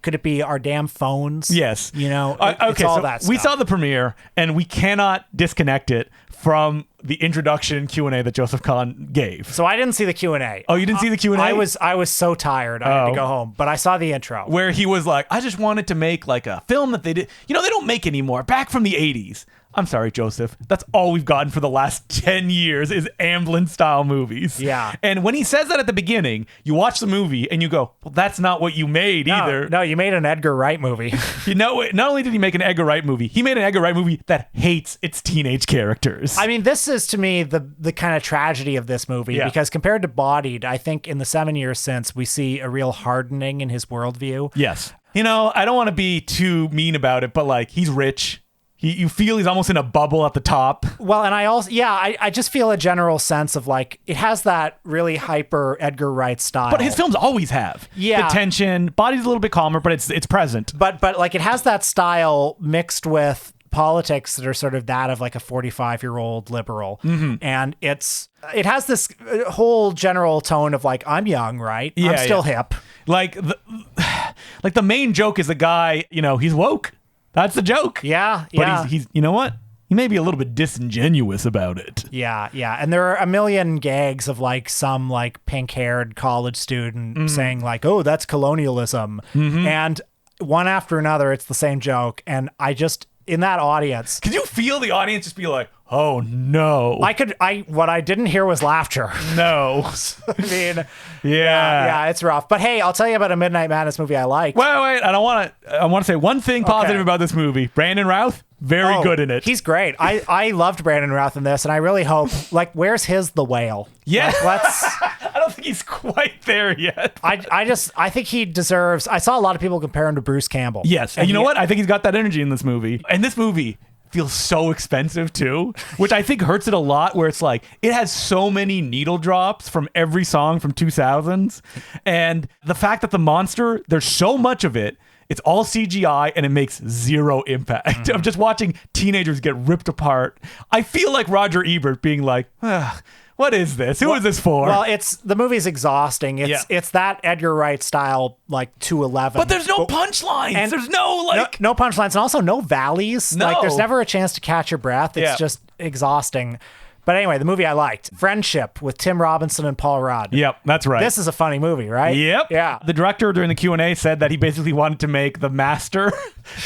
Speaker 2: Could it be our damn phones?
Speaker 1: Yes.
Speaker 2: Okay,
Speaker 1: it's all that stuff. We saw the premiere and we cannot disconnect it from the introduction Q&A that Joseph Kahn gave.
Speaker 2: So I didn't see the Q&A.
Speaker 1: Oh, you didn't see the Q&A?
Speaker 2: I was so tired. I had to go home, but I saw the intro.
Speaker 1: Where he was like, I just wanted to make like a film that they did. They don't make anymore. Back from the 80s. I'm sorry, Joseph. That's all we've gotten for the last 10 years is Amblin-style movies.
Speaker 2: Yeah.
Speaker 1: And when he says that at the beginning, you watch the movie and you go, well, that's not what you made either.
Speaker 2: No, you made an Edgar Wright movie.
Speaker 1: Not only did he make an Edgar Wright movie, he made an Edgar Wright movie that hates its teenage characters.
Speaker 2: I mean, this is, to me, the kind of tragedy of this movie, because compared to Bodied, I think in the 7 years since, we see a real hardening in his worldview.
Speaker 1: Yes. I don't want to be too mean about it, but like, he's rich. You feel he's almost in a bubble at the top.
Speaker 2: Well, and I also, I just feel a general sense of like, it has that really hyper Edgar Wright style.
Speaker 1: But his films always have.
Speaker 2: Yeah.
Speaker 1: The tension, Body's a little bit calmer, but it's present.
Speaker 2: But like, it has that style mixed with politics that are sort of that of like a 45-year-old liberal. And it has this whole general tone of like, I'm young, right? I'm still hip.
Speaker 1: Like the main joke is the guy, he's woke. That's the joke.
Speaker 2: Yeah.
Speaker 1: But he's you know what? He may be a little bit disingenuous about it.
Speaker 2: Yeah. And there are a million gags of like some like pink-haired college student saying like, oh, that's colonialism. And one after another, it's the same joke. And I just, in that audience,
Speaker 1: Could you feel the audience just be like, oh no.
Speaker 2: What I didn't hear was laughter.
Speaker 1: No.
Speaker 2: I mean,
Speaker 1: yeah,
Speaker 2: it's rough. But hey, I'll tell you about a Midnight Madness movie I like.
Speaker 1: Wait. I want to say one thing positive about this movie. Brandon Routh, very good in it.
Speaker 2: He's great. I loved Brandon Routh in this, and I really hope, like, where's his The Whale?
Speaker 1: Yeah.
Speaker 2: Like, let's.
Speaker 1: I don't think he's quite there yet.
Speaker 2: I think he deserves. I saw a lot of people compare him to Bruce Campbell.
Speaker 1: Yes. And you know what? I think he's got that energy in this movie. And this movie feels so expensive too, which I think hurts it a lot, where it's like it has so many needle drops from every song from 2000s. And the fact that the monster, there's so much of it, it's all CGI and it makes zero impact. I'm just watching teenagers get ripped apart. I feel like Roger Ebert being like, what is this? Who is this for?
Speaker 2: Well, the movie's exhausting. It's that Edgar Wright style, like 211.
Speaker 1: But there's no punchlines. And there's no like
Speaker 2: no punchlines, and also no valleys.
Speaker 1: No.
Speaker 2: Like there's never a chance to catch your breath. It's just exhausting. But anyway, the movie I liked, Friendship with Tim Robinson and Paul Rudd.
Speaker 1: Yep, that's right.
Speaker 2: This is a funny movie, right?
Speaker 1: Yep.
Speaker 2: Yeah.
Speaker 1: The director during the Q&A said that he basically wanted to make The Master.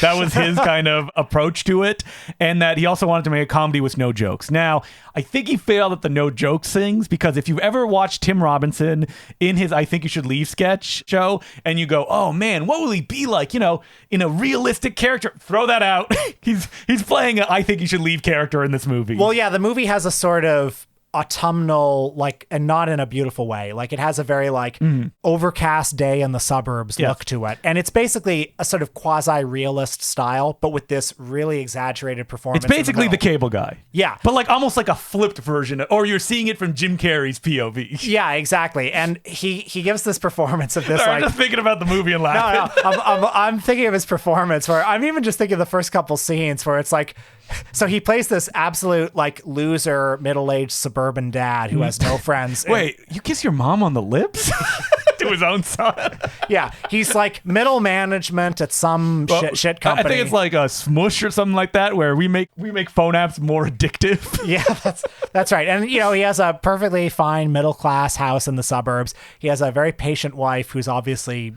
Speaker 1: That was his kind of approach to it. And that he also wanted to make a comedy with no jokes. Now, I think he failed at the no jokes things, because if you've ever watched Tim Robinson in his I Think You Should Leave sketch show and you go, oh man, what will he be like, in a realistic character? Throw that out. He's playing a I Think You Should Leave character in this movie.
Speaker 2: Well, yeah, the movie has a sort of autumnal, like, and not in a beautiful way. Like, it has a very like overcast day in the suburbs look to it, and it's basically a sort of quasi-realist style, but with this really exaggerated performance.
Speaker 1: It's basically the Cable Guy.
Speaker 2: Yeah,
Speaker 1: but like almost like a flipped version, or you're seeing it from Jim Carrey's POV.
Speaker 2: Yeah, exactly. And he gives this performance of this.
Speaker 1: I'm just thinking about the movie and laughing.
Speaker 2: No, I'm thinking of his performance, where I'm even just thinking of the first couple scenes where it's like. So he plays this absolute like loser middle-aged suburban dad who has no friends.
Speaker 1: Wait, you kiss your mom on the lips? To his own son?
Speaker 2: Yeah, he's like middle management at some shit company.
Speaker 1: I think it's like a Smush or something like that, where we make phone apps more addictive.
Speaker 2: Yeah, that's right. And he has a perfectly fine middle-class house in the suburbs. He has a very patient wife who's obviously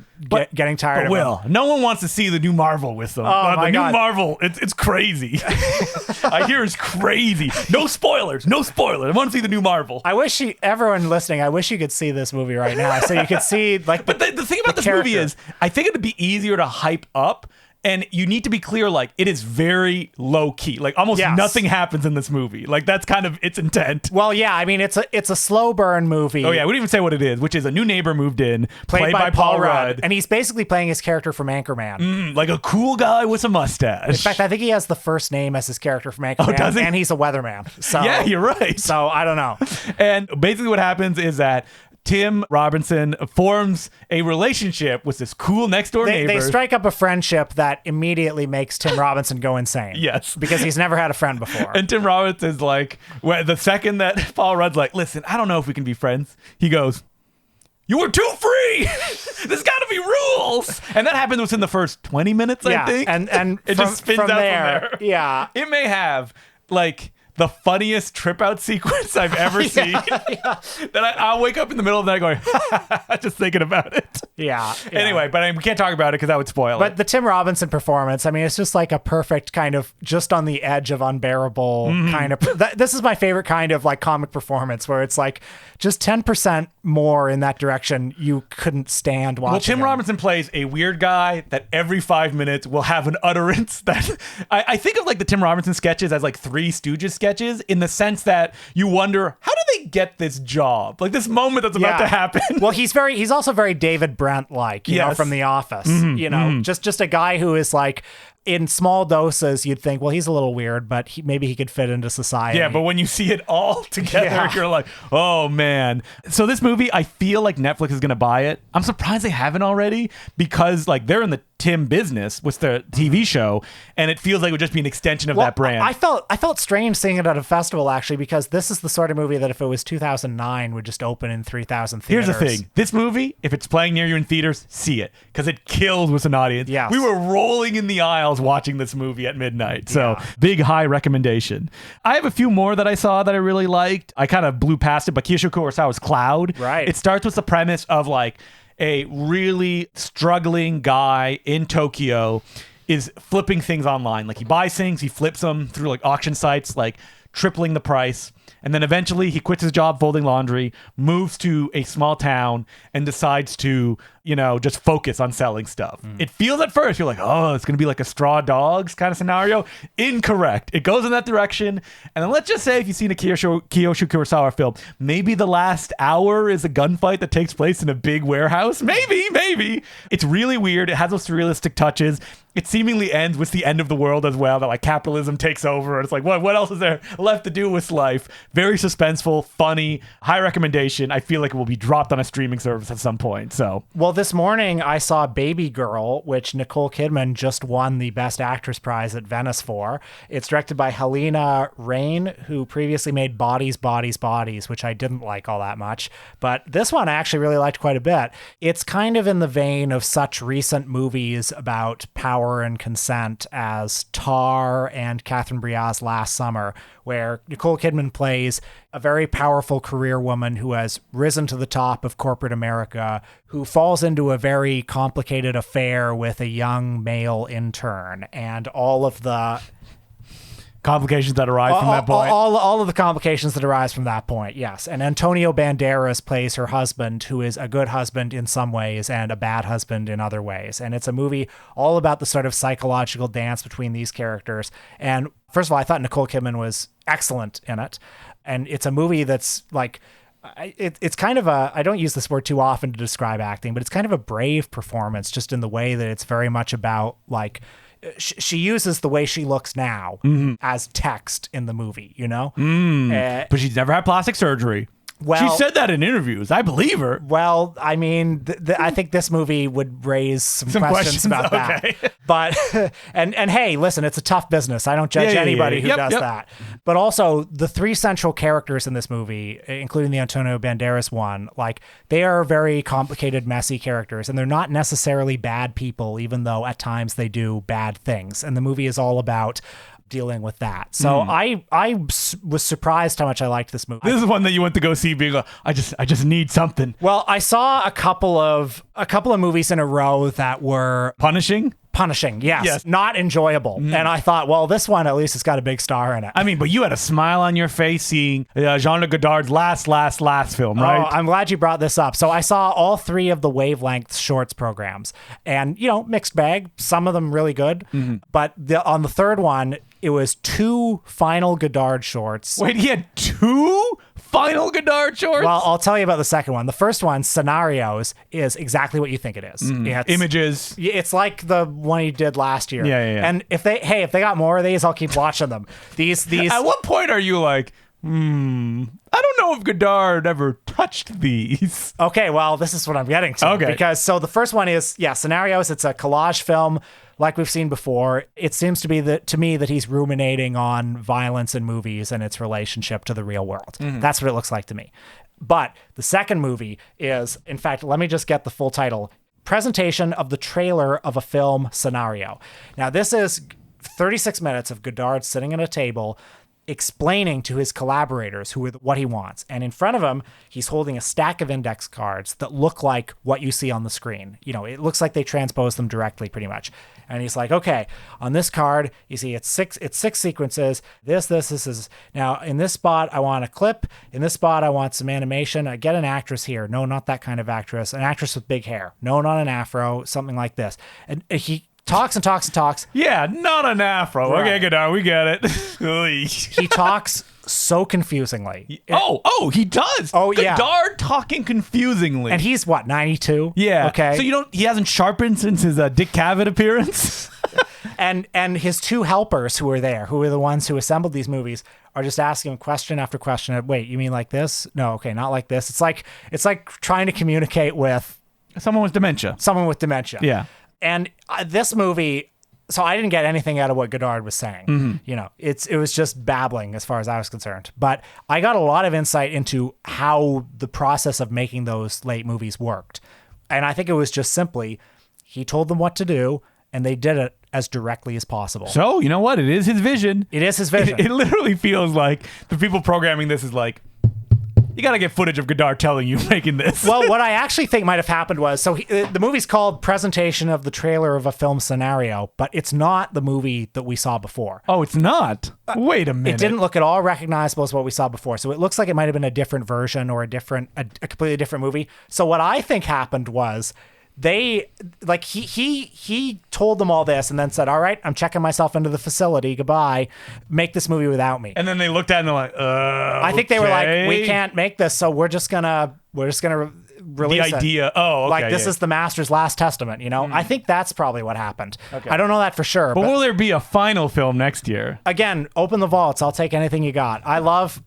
Speaker 2: getting tired of him.
Speaker 1: No one wants to see the new Marvel with them.
Speaker 2: Oh my God.
Speaker 1: New Marvel, it's crazy. I hear it's crazy. No spoilers. I want to see the new Marvel.
Speaker 2: I wish everyone listening, I wish you could see this movie right now, so you could see like.
Speaker 1: But the thing about this movie is, I think it'd be easier to hype up. And you need to be clear, like, it is very low key. Like, almost nothing happens in this movie. Like, that's kind of its intent.
Speaker 2: Well, yeah, I mean, it's a slow burn movie.
Speaker 1: Oh, yeah, we didn't even say what it is, which is a new neighbor moved in, played by Paul Rudd.
Speaker 2: And he's basically playing his character from Anchorman.
Speaker 1: Like a cool guy with a mustache.
Speaker 2: In fact, I think he has the first name as his character from Anchorman.
Speaker 1: Oh, does he?
Speaker 2: And he's a weatherman. So,
Speaker 1: yeah, you're right.
Speaker 2: So, I don't know.
Speaker 1: And basically what happens is that Tim Robinson forms a relationship with this cool next door neighbor.
Speaker 2: They strike up a friendship that immediately makes Tim Robinson go insane.
Speaker 1: Yes.
Speaker 2: Because he's never had a friend before.
Speaker 1: And Tim Robinson's like, the second that Paul Rudd's like, listen, I don't know if we can be friends, he goes, you were too free. There's got to be rules. And that happened within the first 20 minutes, I think.
Speaker 2: And
Speaker 1: it just spins out from there.
Speaker 2: Yeah.
Speaker 1: It may have, like, the funniest trip out sequence I've ever seen. That I'll wake up in the middle of the night going, just thinking about it.
Speaker 2: Yeah.
Speaker 1: Anyway, but we can't talk about it because that would spoil it.
Speaker 2: But the Tim Robinson performance, I mean, it's just like a perfect kind of just on the edge of unbearable kind of. This is my favorite kind of like comic performance, where it's like just 10% more in that direction you couldn't stand watching.
Speaker 1: Well, Tim
Speaker 2: him.
Speaker 1: Robinson plays a weird guy that every 5 minutes will have an utterance that I think of like the Tim Robinson sketches as like Three Stooges sketches, in the sense that you wonder, how do they get this job? Like this moment that's about to happen.
Speaker 2: Well, he's also very David Brent like, you know, from The Office. Just a guy who is like, in small doses, you'd think, well, he's a little weird, but maybe he could fit into society.
Speaker 1: Yeah, but when you see it all together, you're like, oh, man. So this movie, I feel like Netflix is going to buy it. I'm surprised they haven't already, because like they're in the Tim business with the TV show, and it feels like it would just be an extension of that brand.
Speaker 2: I felt strange seeing it at a festival, actually, because this is the sort of movie that if it was 2009 would just open in 3,000 theaters.
Speaker 1: Here's the thing. This movie, if it's playing near you in theaters, see it, because it kills with an audience.
Speaker 2: Yes.
Speaker 1: We were rolling in the aisles watching this movie at midnight. So big, high recommendation. I have a few more that I saw that I really liked. I kind of blew past it, but Kiyoshi Kurosawa's Cloud.
Speaker 2: Right.
Speaker 1: It starts with the premise of like a really struggling guy in Tokyo is flipping things online. Like he buys things, he flips them through like auction sites, like tripling the price. And then eventually he quits his job folding laundry, moves to a small town, and decides to, just focus on selling stuff. It feels at first, you're like, oh, it's going to be like a Straw Dogs kind of scenario. Incorrect. It goes in that direction. And then let's just say if you've seen a Kiyoshi Kurosawa film, maybe the last hour is a gunfight that takes place in a big warehouse. Maybe. It's really weird. It has those surrealistic touches. It seemingly ends with the end of the world as well, that like capitalism takes over. And it's like, what else is there left to do with life? Very suspenseful, funny, high recommendation. I feel like it will be dropped on a streaming service at some point. So,
Speaker 2: well, this morning I saw Baby Girl, which Nicole Kidman just won the Best Actress prize at Venice for. It's directed by Helena Rain, who previously made Bodies, which I didn't like all that much. But this one I actually really liked quite a bit. It's kind of in the vein of such recent movies about power and consent as Tar and Catherine Breillat's Last Summer, where Nicole Kidman plays a very powerful career woman who has risen to the top of corporate America, who falls into a very complicated affair with a young male intern, and all of the
Speaker 1: complications that arise from that point.
Speaker 2: All of the complications that arise from that point, yes. And Antonio Banderas plays her husband, who is a good husband in some ways and a bad husband in other ways. And it's a movie all about the sort of psychological dance between these characters. And first of all, I thought Nicole Kidman was excellent in it. And it's a movie that's like, it's kind of I don't use this word too often to describe acting, but it's kind of a brave performance, just in the way that it's very much about like, she uses the way she looks now as text in the movie,
Speaker 1: but she's never had plastic surgery.
Speaker 2: Well,
Speaker 1: she said that in interviews. I believe her.
Speaker 2: Well, I mean, I think this movie would raise some questions about that. But and hey, listen, it's a tough business. I don't judge anybody who does that. But also, the three central characters in this movie, including the Antonio Banderas one, like they are very complicated, messy characters, and they're not necessarily bad people, even though at times they do bad things. And the movie is all about dealing with that. So I was surprised how much I liked this movie.
Speaker 1: This is one that you went to go see being like, I just need something.
Speaker 2: Well, I saw a couple of movies in a row that were
Speaker 1: punishing,
Speaker 2: yes. Not enjoyable. And I thought, well, this one at least has got a big star in it.
Speaker 1: I mean, but you had a smile on your face seeing Jean-Luc Godard's last film, right? Oh,
Speaker 2: I'm glad you brought this up. So I saw all three of the Wavelength Shorts programs, and mixed bag. Some of them really good, but on the third one, it was 2 Final Godard shorts.
Speaker 1: Wait, he had 2 Final Godard shorts?
Speaker 2: Well, I'll tell you about the second one. The first one, Scenarios, is exactly what you think it is.
Speaker 1: Images.
Speaker 2: It's like the one he did last year.
Speaker 1: Yeah.
Speaker 2: And if they got more of these, I'll keep watching them. These.
Speaker 1: At what point are you like, I don't know if Godard ever touched these.
Speaker 2: Okay, well, this is what I'm getting to.
Speaker 1: Okay.
Speaker 2: Because the first one is, Scenarios. It's a collage film like we've seen before. It seems to be to me that he's ruminating on violence in movies and its relationship to the real world. That's what it looks like to me. But the second movie is, in fact, let me just get the full title. Presentation of the trailer of a film scenario. Now, this is 36 minutes of Godard sitting at a table explaining to his collaborators what he wants. And in front of him, he's holding a stack of index cards that look like what you see on the screen. It looks like they transpose them directly pretty much. And he's like, okay, on this card, you see it's six sequences. This is. Now, in this spot, I want a clip. In this spot, I want some animation. I get an actress here. No, not that kind of actress. An actress with big hair. No, not an afro. Something like this. And he talks and talks and talks.
Speaker 1: Yeah, not an afro. Right. Okay, Godard, we get it.
Speaker 2: He talks so confusingly.
Speaker 1: He does.
Speaker 2: Oh, yeah.
Speaker 1: Godard talking confusingly.
Speaker 2: And he's what, 92?
Speaker 1: Yeah.
Speaker 2: Okay.
Speaker 1: So he hasn't sharpened since his Dick Cavett appearance.
Speaker 2: and his 2 helpers who are there, who are the ones who assembled these movies, are just asking him question after question. Wait, you mean like this? No, okay, not like this. It's like trying to communicate with
Speaker 1: someone with dementia.
Speaker 2: Yeah. And this movie, so I didn't get anything out of what Godard was saying. You know, it was just babbling as far as I was concerned. But I got a lot of insight into how the process of making those late movies worked. And I think it was just simply, he told them what to do, and they did it as directly as possible.
Speaker 1: So, you know what? It is his vision.
Speaker 2: It is his vision.
Speaker 1: It literally feels like the people programming this is like, you got to get footage of Godard telling you making this.
Speaker 2: Well, what I actually think might have happened was, the movie's called Presentation of the Trailer of a Film Scenario, but it's not the movie that we saw before.
Speaker 1: Oh, it's not? Wait a minute.
Speaker 2: It didn't look at all recognizable as what we saw before. So it looks like it might have been a different version or a completely different movie. So what I think happened was he told them all this and then said, all right, I'm checking myself into the facility. Goodbye. Make this movie without me.
Speaker 1: And then they looked at it and they're like,
Speaker 2: I think they were like, we can't make this. So we're just gonna release
Speaker 1: the idea.
Speaker 2: It.
Speaker 1: Oh, okay.
Speaker 2: Like this is the master's last testament, you know? I think that's probably what happened.
Speaker 1: Okay.
Speaker 2: I don't know that for sure.
Speaker 1: But will there be a final film next year?
Speaker 2: Again, open the vaults. I'll take anything you got. I love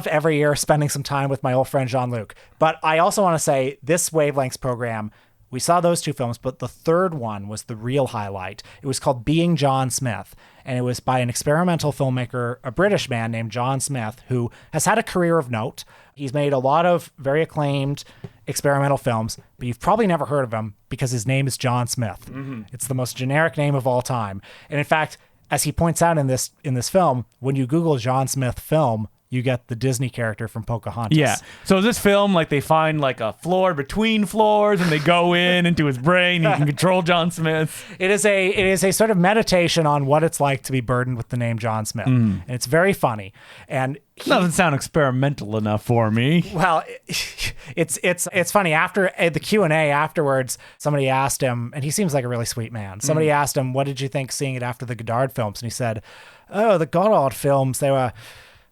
Speaker 2: every year spending some time with my old friend Jean-Luc. But I also want to say this Wavelengths program, we saw those two films, but the third one was the real highlight. It was called Being John Smith, and it was by an experimental filmmaker, a British man named John Smith, who has had a career of note. He's made a lot of very acclaimed experimental films, but you've probably never heard of him because his name is John Smith. It's the most generic name of all time. And in fact, as he points out in this film, when you Google John Smith film, you get the Disney character from Pocahontas.
Speaker 1: Yeah. So is this film like they find like a floor between floors and they go into his brain and you can control John Smith?
Speaker 2: It is a sort of meditation on what it's like to be burdened with the name John Smith. And it's very funny. And
Speaker 1: Doesn't sound experimental enough for me.
Speaker 2: Well, it's funny. After the Q&A afterwards, somebody asked him, and he seems like a really sweet man. Somebody asked him, what did you think seeing it after the Godard films? And he said, oh, the Godard films, they were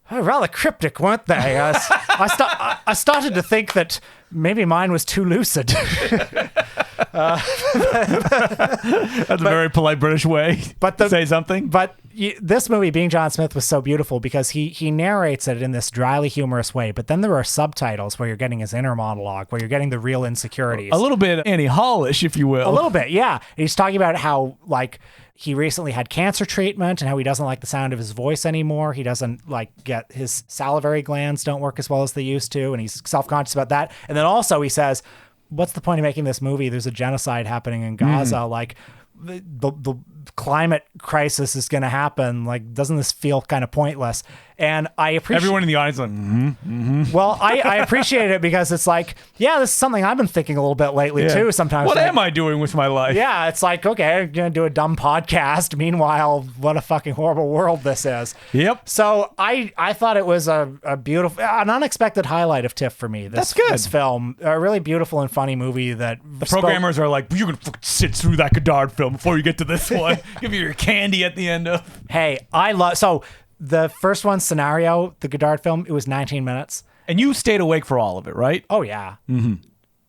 Speaker 2: rather cryptic, weren't they? I started to think that maybe mine was too lucid.
Speaker 1: That's a very polite British way to say something.
Speaker 2: But this movie, Being John Smith, was so beautiful because he narrates it in this dryly humorous way, but then there are subtitles where you're getting his inner monologue, where you're getting the real insecurities.
Speaker 1: A little bit Annie Hallish, if you will.
Speaker 2: A little bit, yeah. He's talking about how, like, he recently had cancer treatment and how he doesn't like the sound of his voice anymore. He doesn't get his salivary glands don't work as well as they used to, and he's self-conscious about that. And then also he says, what's the point of making this movie? There's a genocide happening in Gaza. Like, the climate crisis is going to happen. Like, doesn't this feel kind of pointless? And I appreciate
Speaker 1: everyone in the audience like,
Speaker 2: Well, I appreciate it because it's like, yeah, this is something I've been thinking a little bit lately too. Sometimes,
Speaker 1: what am I doing with my life?
Speaker 2: Yeah, it's like, okay, I'm gonna do a dumb podcast. Meanwhile, what a fucking horrible world this is.
Speaker 1: Yep.
Speaker 2: So I thought it was a beautiful, an unexpected highlight of TIFF for me.
Speaker 1: That's good.
Speaker 2: This film, a really beautiful and funny movie that
Speaker 1: the programmers are like, you're gonna sit through that Godard film before you get to this one. Give you your candy at the end of.
Speaker 2: Hey, so the first one, Scenario, the Godard film, it was 19 minutes.
Speaker 1: And you stayed awake for all of it, right?
Speaker 2: Oh, yeah.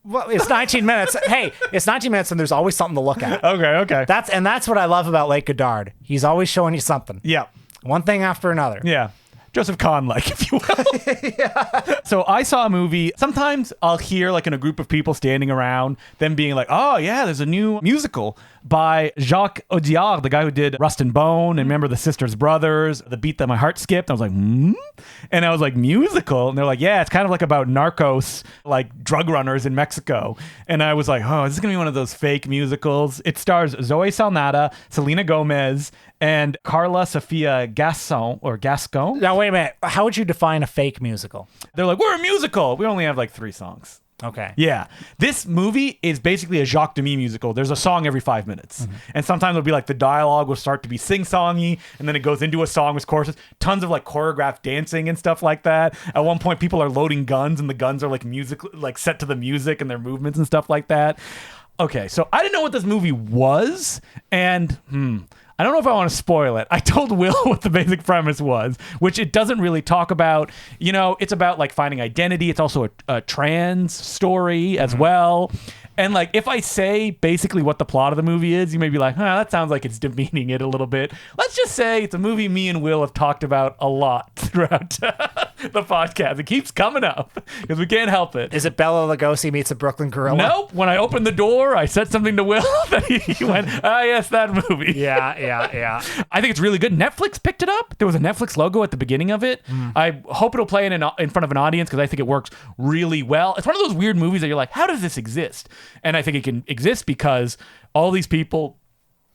Speaker 2: Well, it's 19 minutes. Hey, it's 19 minutes and there's always something to look at.
Speaker 1: Okay.
Speaker 2: That's what I love about Lake Godard. He's always showing you something.
Speaker 1: Yeah.
Speaker 2: One thing after another.
Speaker 1: Yeah. Joseph Kahn-like, if you will. Yeah. So I saw a movie. Sometimes I'll hear, like, in a group of people standing around, them being like, oh, yeah, there's a new musical by Jacques Audiard, the guy who did Rust and Bone, and remember The Sisters Brothers, The Beat That My Heart Skipped. I was like, And I was like, musical? And they're like, yeah, it's kind of like about narcos, like drug runners in Mexico. And I was like, oh, this is going to be one of those fake musicals. It stars Zoe Salnada, Selena Gomez, and Carla Sofia Gascon.
Speaker 2: Now, wait a minute. How would you define a fake musical?
Speaker 1: They're like, we're a musical. We only have like 3 songs.
Speaker 2: Okay.
Speaker 1: Yeah. This movie is basically a Jacques Demy musical. There's a song every 5 minutes. And sometimes it'll be like the dialogue will start to be sing-songy, and then it goes into a song with choruses. Tons of like choreographed dancing and stuff like that. At one point, people are loading guns, and the guns are like like set to the music and their movements and stuff like that. Okay, so I didn't know what this movie was, and I don't know if I want to spoil it. I told Will what the basic premise was, which it doesn't really talk about. You know, it's about like finding identity. It's also a trans story as well. And like, if I say basically what the plot of the movie is, you may be like, that sounds like it's demeaning it a little bit. Let's just say it's a movie me and Will have talked about a lot throughout the podcast. It keeps coming up because we can't help it.
Speaker 2: Is it Bela Lugosi meets a Brooklyn gorilla?
Speaker 1: Nope. When I opened the door, I said something to Will that he went, yes, that movie.
Speaker 2: Yeah.
Speaker 1: I think it's really good. Netflix picked it up. There was a Netflix logo at the beginning of it. I hope it'll play in front of an audience because I think it works really well. It's one of those weird movies that you're like, how does this exist? And I think it can exist because all these people,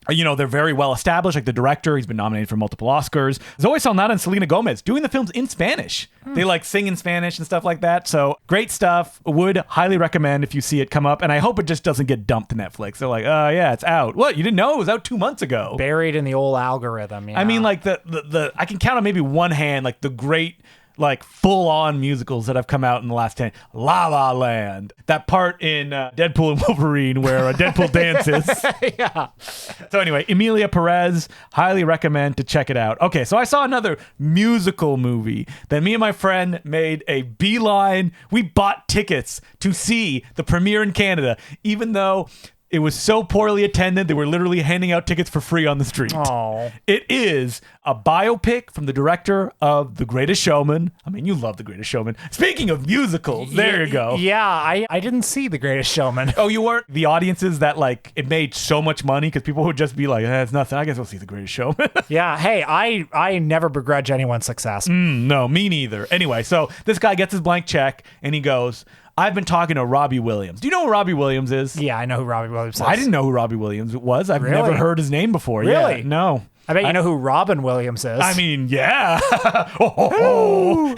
Speaker 1: you know, they're very well established. Like the director, he's been nominated for multiple Oscars. Zoe Saldana and Selena Gomez doing the films in Spanish. They like sing in Spanish and stuff like that. So great stuff. Would highly recommend if you see it come up. And I hope it just doesn't get dumped to Netflix. They're like, yeah, it's out. What? You didn't know? It was out 2 months ago.
Speaker 2: Buried in the old algorithm. Yeah.
Speaker 1: I mean, like the I can count on maybe one hand, like the great, like full-on musicals that have come out in the last 10. La La Land. That part in Deadpool and Wolverine where Deadpool dances.
Speaker 2: Yeah.
Speaker 1: So anyway, Emilia Perez, highly recommend to check it out. Okay, so I saw another musical movie that me and my friend made a beeline. We bought tickets to see the premiere in Canada, even though it was so poorly attended, they were literally handing out tickets for free on the street.
Speaker 2: Oh.
Speaker 1: It is a biopic from the director of The Greatest Showman. I mean, you love The Greatest Showman. Speaking of musicals, there you go.
Speaker 2: Yeah, I didn't see The Greatest Showman.
Speaker 1: Oh, you weren't? The audiences that, like, it made so much money because people would just be like, it's nothing. I guess we'll see The Greatest Showman.
Speaker 2: Yeah, hey, I never begrudge anyone's success.
Speaker 1: No, me neither. Anyway, so this guy gets his blank check and he goes, I've been talking to Robbie Williams. Do you know who Robbie Williams is?
Speaker 2: Yeah, I know who Robbie Williams is.
Speaker 1: I didn't know who Robbie Williams was. I've never heard his name before.
Speaker 2: Really?
Speaker 1: Yeah, no.
Speaker 2: I bet you know who Robin Williams is.
Speaker 1: I mean, yeah. Hello.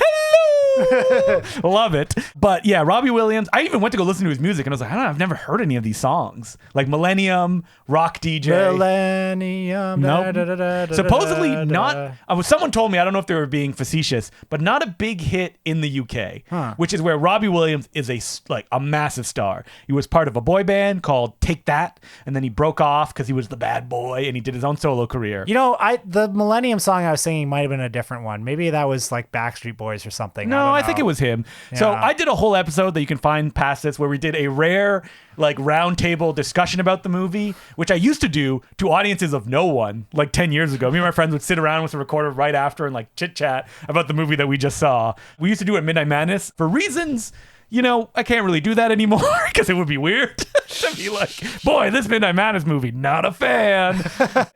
Speaker 1: Love it. But yeah, Robbie Williams, I even went to go listen to his music and I was like, I don't know, I've never heard any of these songs. Like Millennium, Rock DJ.
Speaker 2: Millennium.
Speaker 1: Nope. Supposedly not, someone told me, I don't know if they were being facetious, but not a big hit in the UK, which is where Robbie Williams is a massive star. He was part of a boy band called Take That, and then he broke off because he was the bad boy and he did his own solo career.
Speaker 2: You know, the Millennium song I was singing might have been a different one. Maybe that was like Backstreet Boys or something.
Speaker 1: No, I think it was him. Yeah. So I did a whole episode that you can find past this where we did a rare like roundtable discussion about the movie, which I used to do to audiences of no one like 10 years ago. Me and my friends would sit around with a recorder right after and like chit chat about the movie that we just saw. We used to do it at Midnight Madness for reasons, you know, I can't really do that anymore because it would be weird to be like, boy, this Midnight Madness movie, not a fan.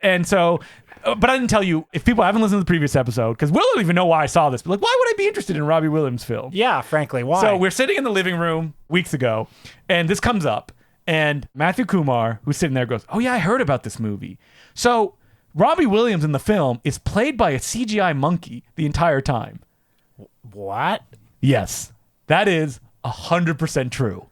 Speaker 1: And so, but I didn't tell you, if people haven't listened to the previous episode, because Will don't even know why I saw this, but like, why would I be interested in a Robbie Williams film?
Speaker 2: Yeah, frankly, why?
Speaker 1: So we're sitting in the living room weeks ago, and this comes up, and Matthew Kumar, who's sitting there, goes, oh yeah, I heard about this movie. So Robbie Williams in the film is played by a CGI monkey the entire time.
Speaker 2: What?
Speaker 1: Yes, that is 100% true.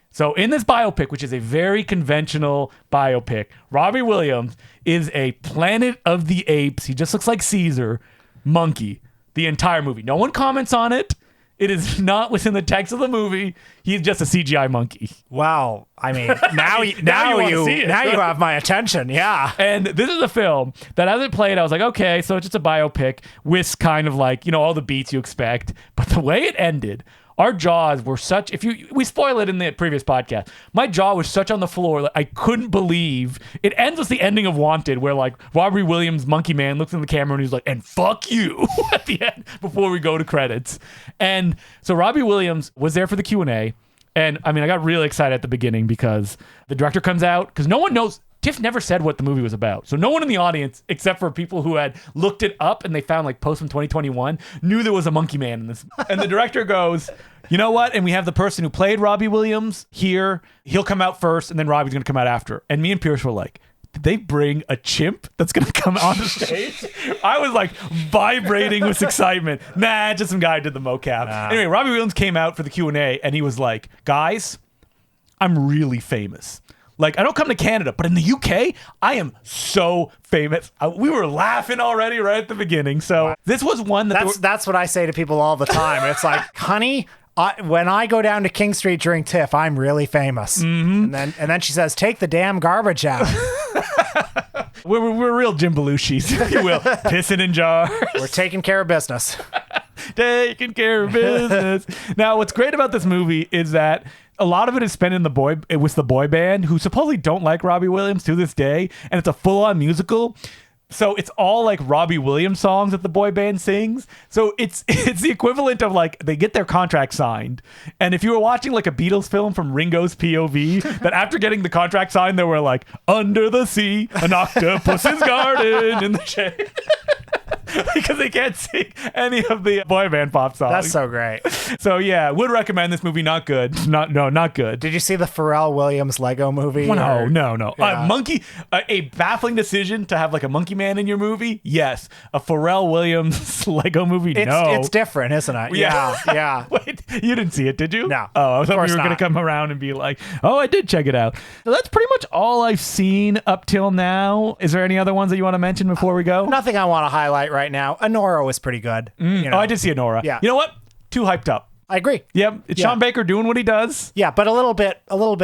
Speaker 1: So in this biopic, which is a very conventional biopic, Robbie Williams is a Planet of the Apes, he just looks like Caesar, monkey, the entire movie. No one comments on it. It is not within the text of the movie. He's just a CGI monkey.
Speaker 2: Wow. I mean, now you have my attention. Yeah.
Speaker 1: And this is a film that as it played, I was like, okay, so it's just a biopic with kind of like, you know, all the beats you expect. But the way it ended, our jaws were such, we spoil it in the previous podcast, my jaw was such on the floor that I couldn't believe. It ends with the ending of Wanted where like Robbie Williams, Monkey Man, looks in the camera and he's like, and fuck you at the end before we go to credits. And so Robbie Williams was there for the Q&A. And I mean, I got really excited at the beginning because the director comes out, because no one knows, TIFF never said what the movie was about. So no one in the audience, except for people who had looked it up and they found like posts from 2021, knew there was a monkey man in this. And the director goes, you know what? And we have the person who played Robbie Williams here. He'll come out first and then Robbie's going to come out after. And me and Pierce were like, did they bring a chimp that's going to come on the stage? I was like vibrating with excitement. Nah, just some guy did the mocap. Anyway, Robbie Williams came out for the Q&A and he was like, guys, I'm really famous. Like, I don't come to Canada, but in the UK, I am so famous. We were laughing already right at the beginning. So this was one
Speaker 2: that's what I say to people all the time. It's like, honey, when I go down to King Street during TIFF, I'm really famous. Mm-hmm. And then she says, take the damn garbage out.
Speaker 1: We're real Jim Belushis, if you will. Pissing in jars.
Speaker 2: We're taking care of business.
Speaker 1: Taking care of business. Now, what's great about this movie is that a lot of it is spent with the boy band, who supposedly don't like Robbie Williams to this day, and it's a full-on musical. So it's all like Robbie Williams songs that the boy band sings. So it's the equivalent of like they get their contract signed. And if you were watching like a Beatles film from Ringo's POV, that after getting the contract signed, they were like, under the sea, an octopus's garden in the shade. Because they can't sing any of the boy band pop songs.
Speaker 2: That's so great.
Speaker 1: So yeah, would recommend this movie. Not good. Not good.
Speaker 2: Did you see the Pharrell Williams Lego movie?
Speaker 1: No.
Speaker 2: Yeah.
Speaker 1: A baffling decision to have like a monkey man in your movie. Yes. A Pharrell Williams Lego movie. No.
Speaker 2: It's different, isn't it? Yeah.
Speaker 1: Wait, you didn't see it, did you?
Speaker 2: No.
Speaker 1: Oh, I was hoping
Speaker 2: course
Speaker 1: you were going to
Speaker 2: not.
Speaker 1: come around and be like, oh, I did check it out. So that's pretty much all I've seen up till now. Is there any other ones that you want to mention before we go?
Speaker 2: Nothing I want to highlight right now. Honora was pretty good. You know?
Speaker 1: Oh, I did see Honora.
Speaker 2: Yeah.
Speaker 1: You know what? Too hyped up.
Speaker 2: I agree.
Speaker 1: Yep. It's
Speaker 2: Yeah.
Speaker 1: Sean Baker doing what he does.
Speaker 2: Yeah, but a little bit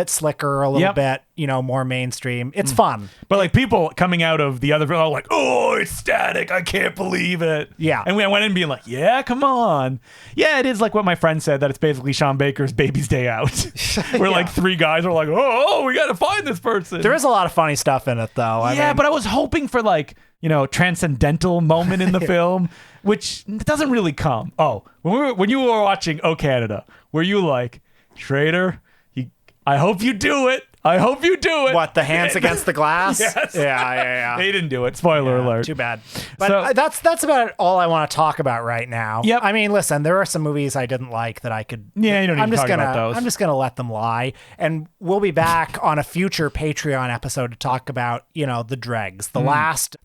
Speaker 2: slicker, a little
Speaker 1: Yep.
Speaker 2: bit, more mainstream. It's fun.
Speaker 1: But like people coming out of the other film are like, oh, it's static. I can't believe it.
Speaker 2: Yeah.
Speaker 1: And we went in being like, yeah, come on. Yeah, it is like what my friend said, that it's basically Sean Baker's Baby's Day Out. Where like three guys are like, oh, we got to find this person.
Speaker 2: There is a lot of funny stuff in it, though. I mean,
Speaker 1: but I was hoping for like, transcendental moment in the film, which doesn't really come. Oh, when you were watching Oh Canada, were you like, Schrader, I hope you do it. I hope you do it.
Speaker 2: what, the hands against the glass?
Speaker 1: Yes.
Speaker 2: Yeah.
Speaker 1: They didn't do it. Spoiler alert.
Speaker 2: Too bad. But
Speaker 1: So-
Speaker 2: that's about all I want to talk about right now.
Speaker 1: Yep.
Speaker 2: I mean, listen, there are some movies I didn't like that I could.
Speaker 1: Yeah, you don't need to talk about those.
Speaker 2: I'm just gonna let them lie, and we'll be back on a future Patreon episode to talk about the dregs, the last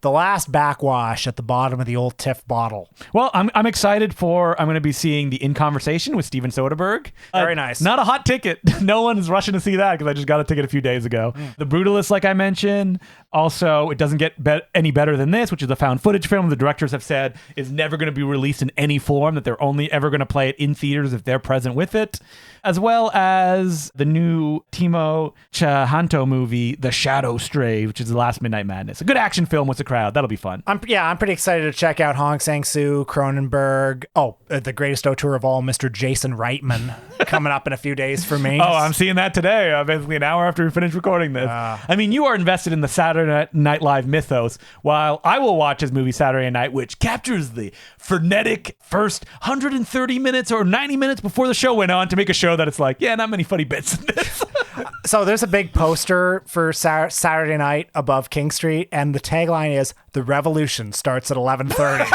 Speaker 2: backwash at the bottom of the old Tiff bottle.
Speaker 1: Well, I'm excited I'm going to be seeing the In Conversation with Steven Soderbergh.
Speaker 2: Very nice.
Speaker 1: Not a hot ticket. No one's rushing to see that because I just got a ticket a few days ago. The Brutalist, like I mentioned. Also, it doesn't get any better than this, which is a found footage film the directors have said is never going to be released in any form, that they're only ever going to play it in theaters if they're present with it. As well as the new Timo Tchahanto movie, The Shadow Stray, which is The Last Midnight Madness. A good action film with a crowd. That'll be fun.
Speaker 2: I'm pretty excited to check out Hong Sang-soo, Cronenberg. The greatest auteur of all, Mr. Jason Reitman, coming up in a few days for me.
Speaker 1: Oh, I'm seeing that today, basically an hour after we finish recording this. I mean, you are invested in the Saturday Night Live mythos, while I will watch his movie Saturday Night, which captures the frenetic first 130 minutes or 90 minutes before the show went on to make a show that it's like, yeah, not many funny bits in this.
Speaker 2: So there's a big poster for Saturday night above King Street, and the tagline is "The Revolution starts at 11:30."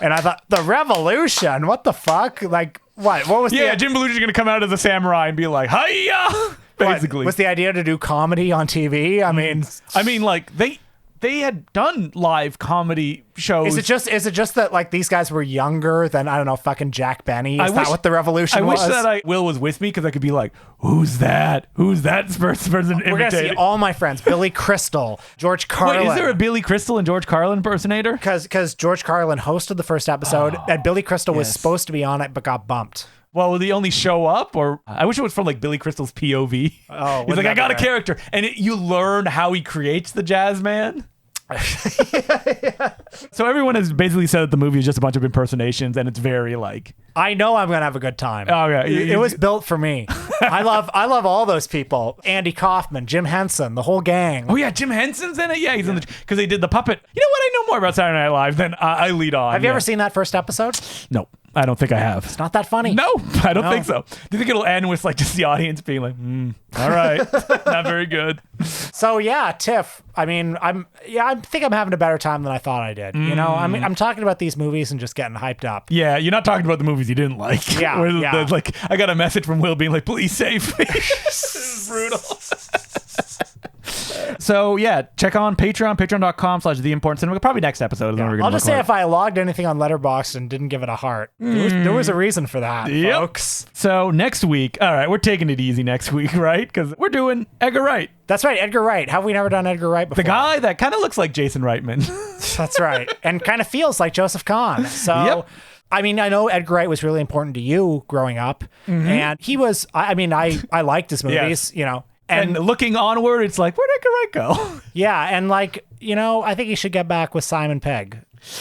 Speaker 2: And I thought, the Revolution? What the fuck? Like, what? What was
Speaker 1: Jim Belushi's going to come out as a samurai and be like, hiya! Basically.
Speaker 2: Was the idea to do comedy on TV? I mean,
Speaker 1: like, they had done live comedy shows.
Speaker 2: Is it just that like these guys were younger than, I don't know, fucking Jack Benny? Is that what the Revolution was?
Speaker 1: I wish that Will was with me because I could be like, who's that? Who's that person
Speaker 2: We're gonna
Speaker 1: imitating?
Speaker 2: see all my friends: Billy Crystal, George Carlin.
Speaker 1: Wait, is there a Billy Crystal and George Carlin impersonator?
Speaker 2: Because George Carlin hosted the first episode, and Billy Crystal was supposed to be on it but got bumped.
Speaker 1: Well, will he only show up? Or I wish it was from like Billy Crystal's POV.
Speaker 2: Oh,
Speaker 1: he's like, I got a
Speaker 2: right?
Speaker 1: character, and you learn how he creates the jazz man. So everyone has basically said that the movie is just a bunch of impersonations, and it's very like,
Speaker 2: I know I'm gonna have a good time.
Speaker 1: Oh, yeah.
Speaker 2: It was built for me. I love all those people: Andy Kaufman, Jim Henson, the whole gang.
Speaker 1: oh yeah, Jim Henson's in it. Yeah, he's in the because they did the puppet. You know what? I know more about Saturday Night Live than I lead on.
Speaker 2: Have you ever seen that first episode?
Speaker 1: No, I don't think I have.
Speaker 2: It's not that funny.
Speaker 1: No, I don't
Speaker 2: No.
Speaker 1: think so. Do you think it'll end with like just the audience being like, all right, not very good?
Speaker 2: So yeah, Tiff. I mean, I think I'm having a better time than I thought I did. I'm talking about these movies and just getting hyped up.
Speaker 1: Yeah, you're not talking about the movies you didn't like.
Speaker 2: Yeah,
Speaker 1: Where
Speaker 2: yeah.
Speaker 1: Like, I got a message from Will being like, please save me. This is brutal. So yeah, check on Patreon, patreon.com/theimportantcinema. Probably next episode is when we're going to
Speaker 2: I'll just say if I logged anything on Letterboxd and didn't give it a heart, there was a reason for that, folks.
Speaker 1: So next week, all right, we're taking it easy next week, right? Because we're doing Edgar Wright.
Speaker 2: That's right, Edgar Wright. Have we never done Edgar Wright before?
Speaker 1: The guy that kind of looks like Jason Reitman.
Speaker 2: That's right. And kind of feels like Joseph Kahn. So,
Speaker 1: Yep.
Speaker 2: I mean, I know Edgar Wright was really important to you growing up. And he was, I liked his movies,
Speaker 1: And looking onward, it's like, where'd Edgar Wright go?
Speaker 2: yeah. And like, I think he should get back with Simon Pegg.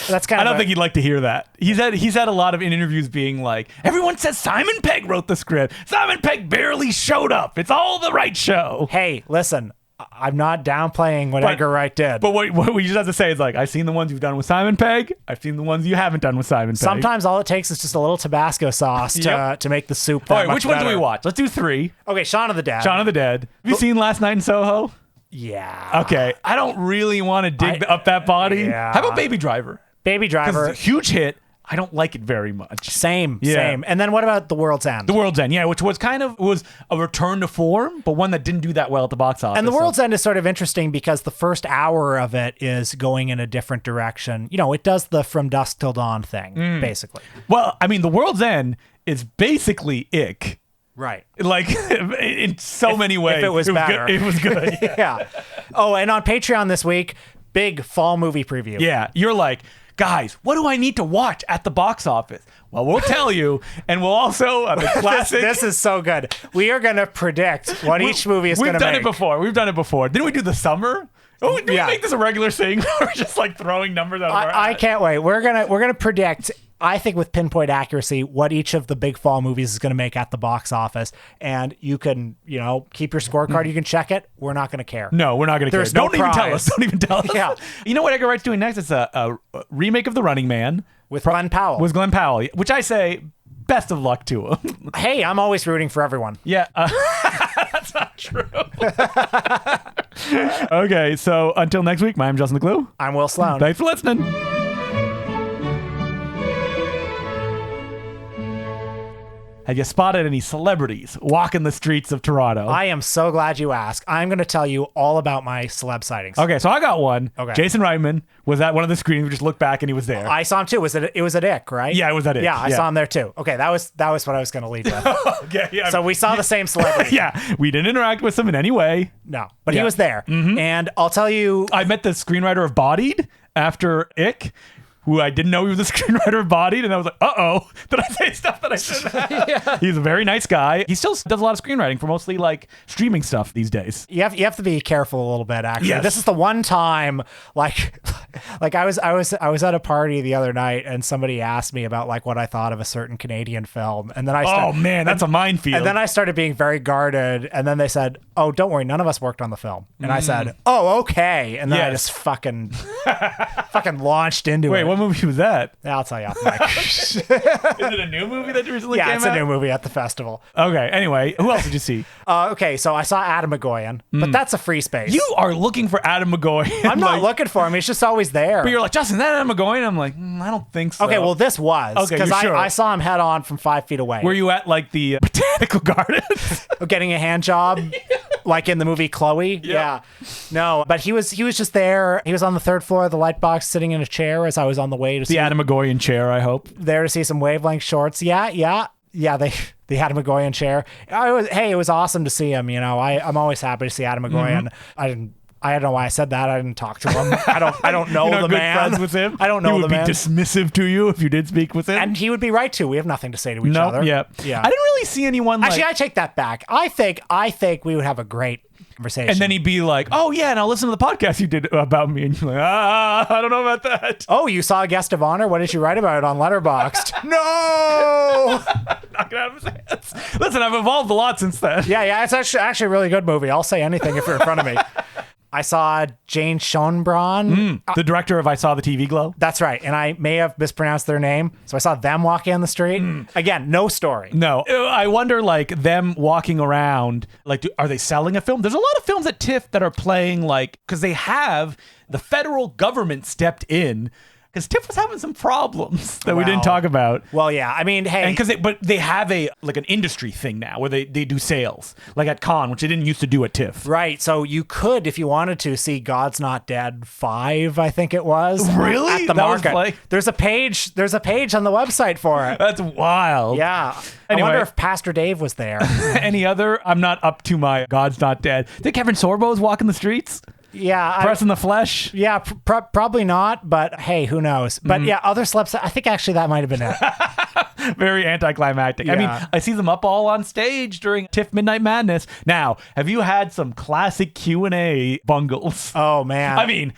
Speaker 2: That's kind
Speaker 1: I
Speaker 2: of
Speaker 1: don't think he'd like to hear that. He's had a lot of interviews being like, everyone says Simon Pegg wrote the script. Simon Pegg barely showed up. It's all the right show.
Speaker 2: Hey, listen, I'm not downplaying what Edgar Wright did.
Speaker 1: But what we just have to say is like, I've seen the ones you've done with Simon Pegg. I've seen the ones you haven't done with Simon Pegg.
Speaker 2: Sometimes all it takes is just a little Tabasco sauce to make the soup that
Speaker 1: All right,
Speaker 2: much
Speaker 1: which ones do
Speaker 2: better.
Speaker 1: we watch? Let's do 3.
Speaker 2: Okay, Shaun of the Dead.
Speaker 1: Shaun of the Dead. Have you seen Last Night in Soho?
Speaker 2: Yeah.
Speaker 1: Okay. I don't really want to dig up that body.
Speaker 2: Yeah.
Speaker 1: How about Baby Driver?
Speaker 2: Baby
Speaker 1: Because
Speaker 2: Driver.
Speaker 1: it's a huge hit. I don't like it very much.
Speaker 2: Same.
Speaker 1: Yeah.
Speaker 2: And then what about The World's End?
Speaker 1: The World's End, yeah, which was was a return to form, but one that didn't do that well at the box office.
Speaker 2: And The World's End is sort of interesting because the first hour of it is going in a different direction. You know, it does the From Dusk Till Dawn thing, basically.
Speaker 1: Well, I mean, The World's End is basically Ick.
Speaker 2: Right.
Speaker 1: Like, in so many ways.
Speaker 2: If it was better.
Speaker 1: Good. It was good.
Speaker 2: Yeah. Oh, and on Patreon this week, big fall movie preview.
Speaker 1: Yeah, you're like, guys, what do I need to watch at the box office? Well, we'll tell you, and we'll also the classic.
Speaker 2: This is so good. We are going to predict what each movie is going to make.
Speaker 1: We've done it before. Didn't we do the summer? Oh, do
Speaker 2: Yeah.
Speaker 1: we make this a regular thing? We're just like throwing numbers out of our
Speaker 2: I
Speaker 1: ass?
Speaker 2: can't wait. We're gonna predict. I think with pinpoint accuracy, what each of the big fall movies is going to make at the box office, and you can, keep your scorecard. You can check it. We're not going to care.
Speaker 1: No, we're not going to care.
Speaker 2: There's no
Speaker 1: Don't even tell
Speaker 2: prize.
Speaker 1: us. Don't even tell us.
Speaker 2: Yeah.
Speaker 1: You know what Edgar Wright's doing next? It's a remake of The Running Man
Speaker 2: With Glenn Powell.
Speaker 1: with Glenn Powell, which I say best of luck to him.
Speaker 2: Hey, I'm always rooting for everyone.
Speaker 1: Yeah. That's not true. Okay, so until next week, I'm Justin DeClue.
Speaker 2: I'm Will Sloan.
Speaker 1: Thanks for listening. Have you spotted any celebrities walking the streets of Toronto?
Speaker 2: I am so glad you asked. I'm going to tell you all about my celeb sightings.
Speaker 1: Okay, so I got one.
Speaker 2: Okay.
Speaker 1: Jason Reitman was at one of the screenings. We just looked back and he was there.
Speaker 2: I saw him too. It was at Ick, right?
Speaker 1: Yeah, it was at Ick.
Speaker 2: Yeah, I
Speaker 1: Yeah.
Speaker 2: saw him there too. Okay, that was what I was going to lead with.
Speaker 1: Okay, yeah.
Speaker 2: So we saw the same celebrity.
Speaker 1: Yeah, we didn't interact with him in any way.
Speaker 2: No, but
Speaker 1: Yeah.
Speaker 2: he was there. And I'll tell you,
Speaker 1: I met the screenwriter of Bodied after Ick, who I didn't know he was a screenwriter of Bodied, and I was like, uh-oh, did I say stuff that I shouldn't have?
Speaker 2: Yeah.
Speaker 1: He's a very nice guy. He still does a lot of screenwriting for mostly like streaming stuff these days.
Speaker 2: you have to be careful a little bit. Actually,
Speaker 1: Yes.
Speaker 2: This is the one time like I was at a party the other night, and somebody asked me about like what I thought of a certain Canadian film, and then I
Speaker 1: Oh man, that's a minefield.
Speaker 2: And then I started being very guarded, and then they said, "Oh, don't worry, none of us worked on the film." And I said, "Oh, okay." And then I
Speaker 1: Yes.
Speaker 2: just fucking launched into
Speaker 1: Wait,
Speaker 2: it.
Speaker 1: what movie was that?
Speaker 2: I'll tell you off mic.
Speaker 1: Is it a new movie that recently
Speaker 2: Yeah,
Speaker 1: came
Speaker 2: it's
Speaker 1: out?
Speaker 2: a new movie at the festival.
Speaker 1: Okay, anyway, who else did you see?
Speaker 2: Okay, so I saw Adam McGoyan, but that's a free space.
Speaker 1: You are looking for Adam McGoy.
Speaker 2: I'm not looking for him. He's just always there.
Speaker 1: But you're like, Justin, is that Adam McGoy? I'm like, I don't think so.
Speaker 2: Okay, well, this was.
Speaker 1: Okay,
Speaker 2: because
Speaker 1: you're sure.
Speaker 2: I saw him head on from 5 feet away.
Speaker 1: Were you at like the botanical gardens?
Speaker 2: Getting a hand job, like in the movie Chloe? Yeah. No, but he was just there. He was on the 3rd floor of the Lightbox sitting in a chair as I was on the way to see
Speaker 1: The Adam McGoyan chair, I hope.
Speaker 2: there to see some Wavelength shorts. Yeah, they had a McGoyan chair. It was awesome to see him. I'm always happy to see Adam McGoyan. I don't know why I said that. I didn't talk to him. I don't know
Speaker 1: You're not
Speaker 2: the
Speaker 1: good
Speaker 2: man.
Speaker 1: friends with him?
Speaker 2: I don't know
Speaker 1: he
Speaker 2: the
Speaker 1: would be
Speaker 2: man.
Speaker 1: dismissive to you if you did speak with him.
Speaker 2: And he would be right to. We have nothing to say to each
Speaker 1: no,
Speaker 2: other.
Speaker 1: yeah. I didn't really see anyone like.
Speaker 2: Actually, I take that back. I think we would have a great conversation.
Speaker 1: and then he'd be like, "Oh yeah, now listen to the podcast you did about me," and you're like, I don't know about that.
Speaker 2: Oh, you saw a guest of honor? What did you write about it on Letterboxd? No!
Speaker 1: Not gonna have his hands. Listen, I've evolved a lot since then.
Speaker 2: Yeah, it's actually a really good movie. I'll say anything if you're in front of me. I saw Jane Schoenbraun.
Speaker 1: The director of I Saw the TV Glow.
Speaker 2: That's right. And I may have mispronounced their name. So I saw them walking on the street. Again, no story.
Speaker 1: No, I wonder, like, them walking around, like, are they selling a film? There's a lot of films at TIFF that are playing, like, because they have the federal government stepped in, because TIFF was having some problems that we didn't
Speaker 2: Wow.
Speaker 1: talk about.
Speaker 2: Well, yeah. I mean, hey.
Speaker 1: And but they have an industry thing now where they do sales, like at Con, which they didn't used to do at TIFF.
Speaker 2: Right. So you could, if you wanted to, see God's Not Dead 5, I think it was.
Speaker 1: Really?
Speaker 2: At the
Speaker 1: That was
Speaker 2: market.
Speaker 1: play-
Speaker 2: There's a page on the website for it.
Speaker 1: That's wild.
Speaker 2: Yeah.
Speaker 1: Anyway.
Speaker 2: I wonder if Pastor Dave was there.
Speaker 1: Any other? I'm not up to my God's Not Dead. Think Kevin Sorbo is walking the streets,
Speaker 2: Yeah.
Speaker 1: pressing the flesh?
Speaker 2: Yeah, probably not, but hey, who knows? But yeah, other celebs, I think actually that might have been it.
Speaker 1: Very anticlimactic. I mean,
Speaker 2: Yeah.
Speaker 1: I see them up all on stage during TIFF Midnight Madness. Now, have you had some classic Q&A bungles?
Speaker 2: Oh, man.
Speaker 1: I mean,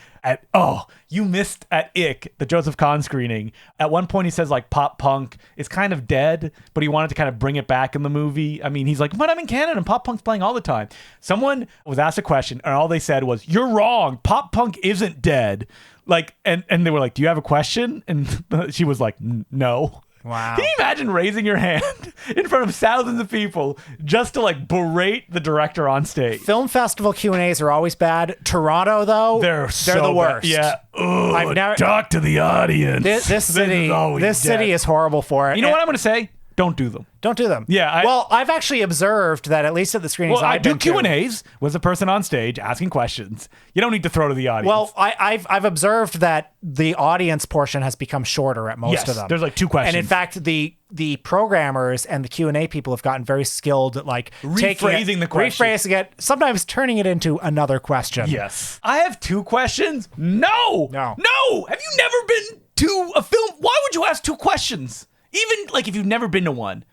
Speaker 1: you missed at Ick, the Joseph Kahn screening. At one point he says like pop punk is kind of dead, but he wanted to kind of bring it back in the movie. I mean, he's like, but I'm in Canada and pop punk's playing all the time. Someone was asked a question and all they said was, you're wrong. Pop punk isn't dead. Like, and they were like, do you have a question? And she was like, no.
Speaker 2: Wow.
Speaker 1: Can you imagine raising your hand in front of thousands of people just to like berate the director on stage?
Speaker 2: Film festival Q&As are always bad. Toronto, though,
Speaker 1: they're
Speaker 2: the worst.
Speaker 1: Yeah. Ugh, talk to the audience.
Speaker 2: This city is horrible for it.
Speaker 1: You know what I'm going to say? Don't do them.
Speaker 2: Don't do them.
Speaker 1: Yeah.
Speaker 2: I've actually observed that at least at the screenings
Speaker 1: I
Speaker 2: I've
Speaker 1: do
Speaker 2: been to,
Speaker 1: Q&As with a person on stage asking questions. You don't need to throw to the audience.
Speaker 2: Well, I've observed that the audience portion has become shorter at most of them.
Speaker 1: There's like 2 questions.
Speaker 2: And in fact, the programmers and the Q&A people have gotten very skilled at like
Speaker 1: rephrasing the question.
Speaker 2: Rephrasing it, sometimes turning it into another question.
Speaker 1: Yes. I have 2 questions. No. Have you never been to a film? Why would you ask 2 questions? Even like if you've never been to one,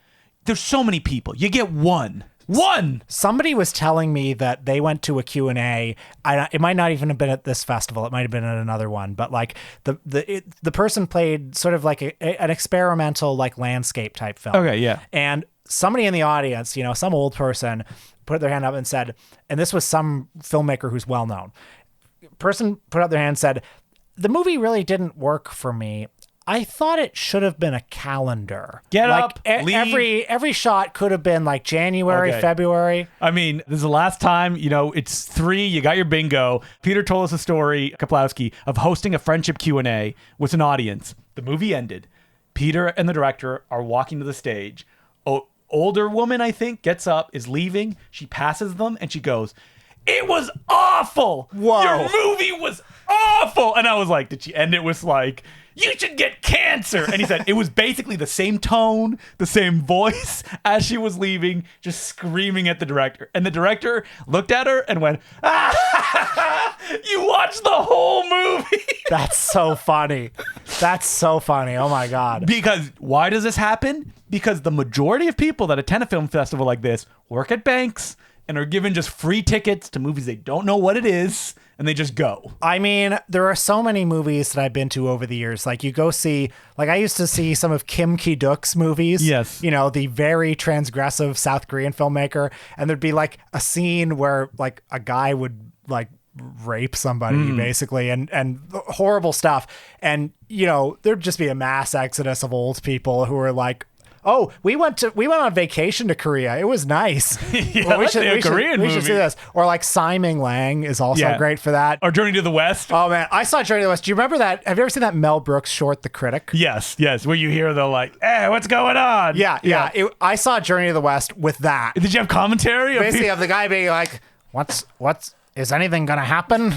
Speaker 1: there's so many people. You get one.
Speaker 2: Somebody was telling me that they went to a Q&A. It might not even have been at this festival. It might have been at another one. But like the person played sort of like an experimental like landscape type film.
Speaker 1: Okay, yeah.
Speaker 2: And somebody in the audience, some old person, put their hand up and said, and this was some filmmaker who's well known. Person put up their hand and said, the movie really didn't work for me. I thought it should have been a calendar.
Speaker 1: Get up, leave.
Speaker 2: Every shot could have been like January, February.
Speaker 1: I mean, this is the last time, it's 3, you got your bingo. Peter told us a story, Kaplowski, of hosting a friendship Q&A with an audience. The movie ended. Peter and the director are walking to the stage. Older woman, I think, gets up, is leaving. She passes them and she goes, it was awful.
Speaker 2: Whoa.
Speaker 1: Your movie was awful. And I was like, did she end it with like, you should get cancer? And he said it was basically the same tone, the same voice as she was leaving, just screaming at the director. And the director looked at her and went, you watched the whole movie.
Speaker 2: That's so funny. Oh my God.
Speaker 1: Because why does this happen? Because the majority of people that attend a film festival like this work at banks and are given just free tickets to movies they don't know what it is, and they just go.
Speaker 2: I mean, there are so many movies that I've been to over the years. Like you go see, like I used to see some of Kim Ki-duk's movies.
Speaker 1: Yes.
Speaker 2: The very transgressive South Korean filmmaker. And there'd be like a scene where like a guy would like rape somebody basically and horrible stuff. And, there'd just be a mass exodus of old people who were like, oh, we went on vacation to Korea. It was nice.
Speaker 1: Yeah, we should see
Speaker 2: this. Or like Tsai Ming Lang is also great for that.
Speaker 1: Or Journey to the West.
Speaker 2: Oh man, I saw Journey to the West. Do you remember that? Have you ever seen that Mel Brooks short, The Critic?
Speaker 1: Yes. Where you hear the like, hey, what's going on?
Speaker 2: Yeah. I saw Journey to the West with that.
Speaker 1: Did you have commentary?
Speaker 2: Basically, of the guy being like, what's is anything gonna happen?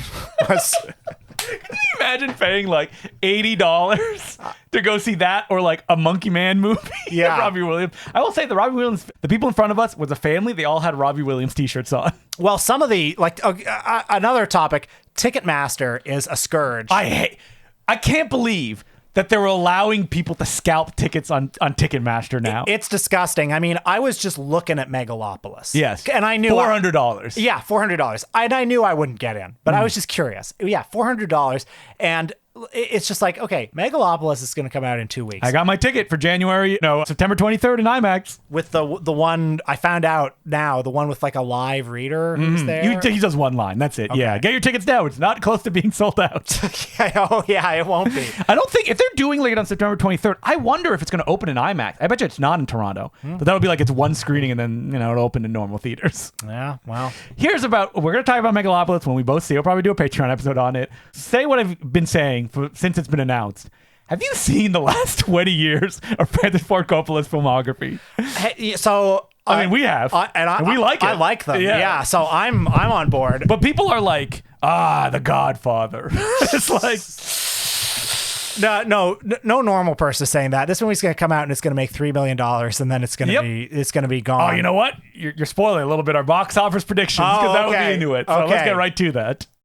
Speaker 1: Can you imagine paying like $80 to go see that or like a Monkey Man movie?
Speaker 2: Yeah.
Speaker 1: Robbie Williams. I will say the Robbie Williams, the people in front of us was a family. They all had Robbie Williams t-shirts on.
Speaker 2: Well, some of the, like another topic, Ticketmaster is a scourge.
Speaker 1: I can't believe that they were allowing people to scalp tickets on Ticketmaster now.
Speaker 2: It's disgusting. I mean, I was just looking at Megalopolis.
Speaker 1: Yes.
Speaker 2: And I knew
Speaker 1: $400.
Speaker 2: Yeah, $400. And I knew I wouldn't get in, but I was just curious. Yeah, $400. And it's just like, okay, Megalopolis is going to come out in 2 weeks.
Speaker 1: I got my ticket for September 23rd in IMAX.
Speaker 2: With the one I found out now, the one with like a live reader who's there.
Speaker 1: He does one line. That's it. Okay. Yeah. Get your tickets now. It's not close to being sold out.
Speaker 2: It won't be.
Speaker 1: I don't think if they're doing it on September 23rd, I wonder if it's going to open in IMAX. I bet you it's not in Toronto. But that'll be like it's one screening and then, it'll open in normal theaters.
Speaker 2: Yeah. Well,
Speaker 1: we're going to talk about Megalopolis when we both see it. We'll probably do a Patreon episode on it. Say what I've been saying since it's been announced. Have you seen the last 20 years of Francis Ford Coppola's filmography?
Speaker 2: So
Speaker 1: I mean, we have, and we like it.
Speaker 2: I like them. Yeah. So I'm on board.
Speaker 1: But people are like, The Godfather. It's like,
Speaker 2: no normal person is saying that. This movie's going to come out and it's going to make $3 million, and then it's going to be gone.
Speaker 1: Oh, you know what? You're spoiling a little bit our box office predictions because that would be into it. So let's get right to that.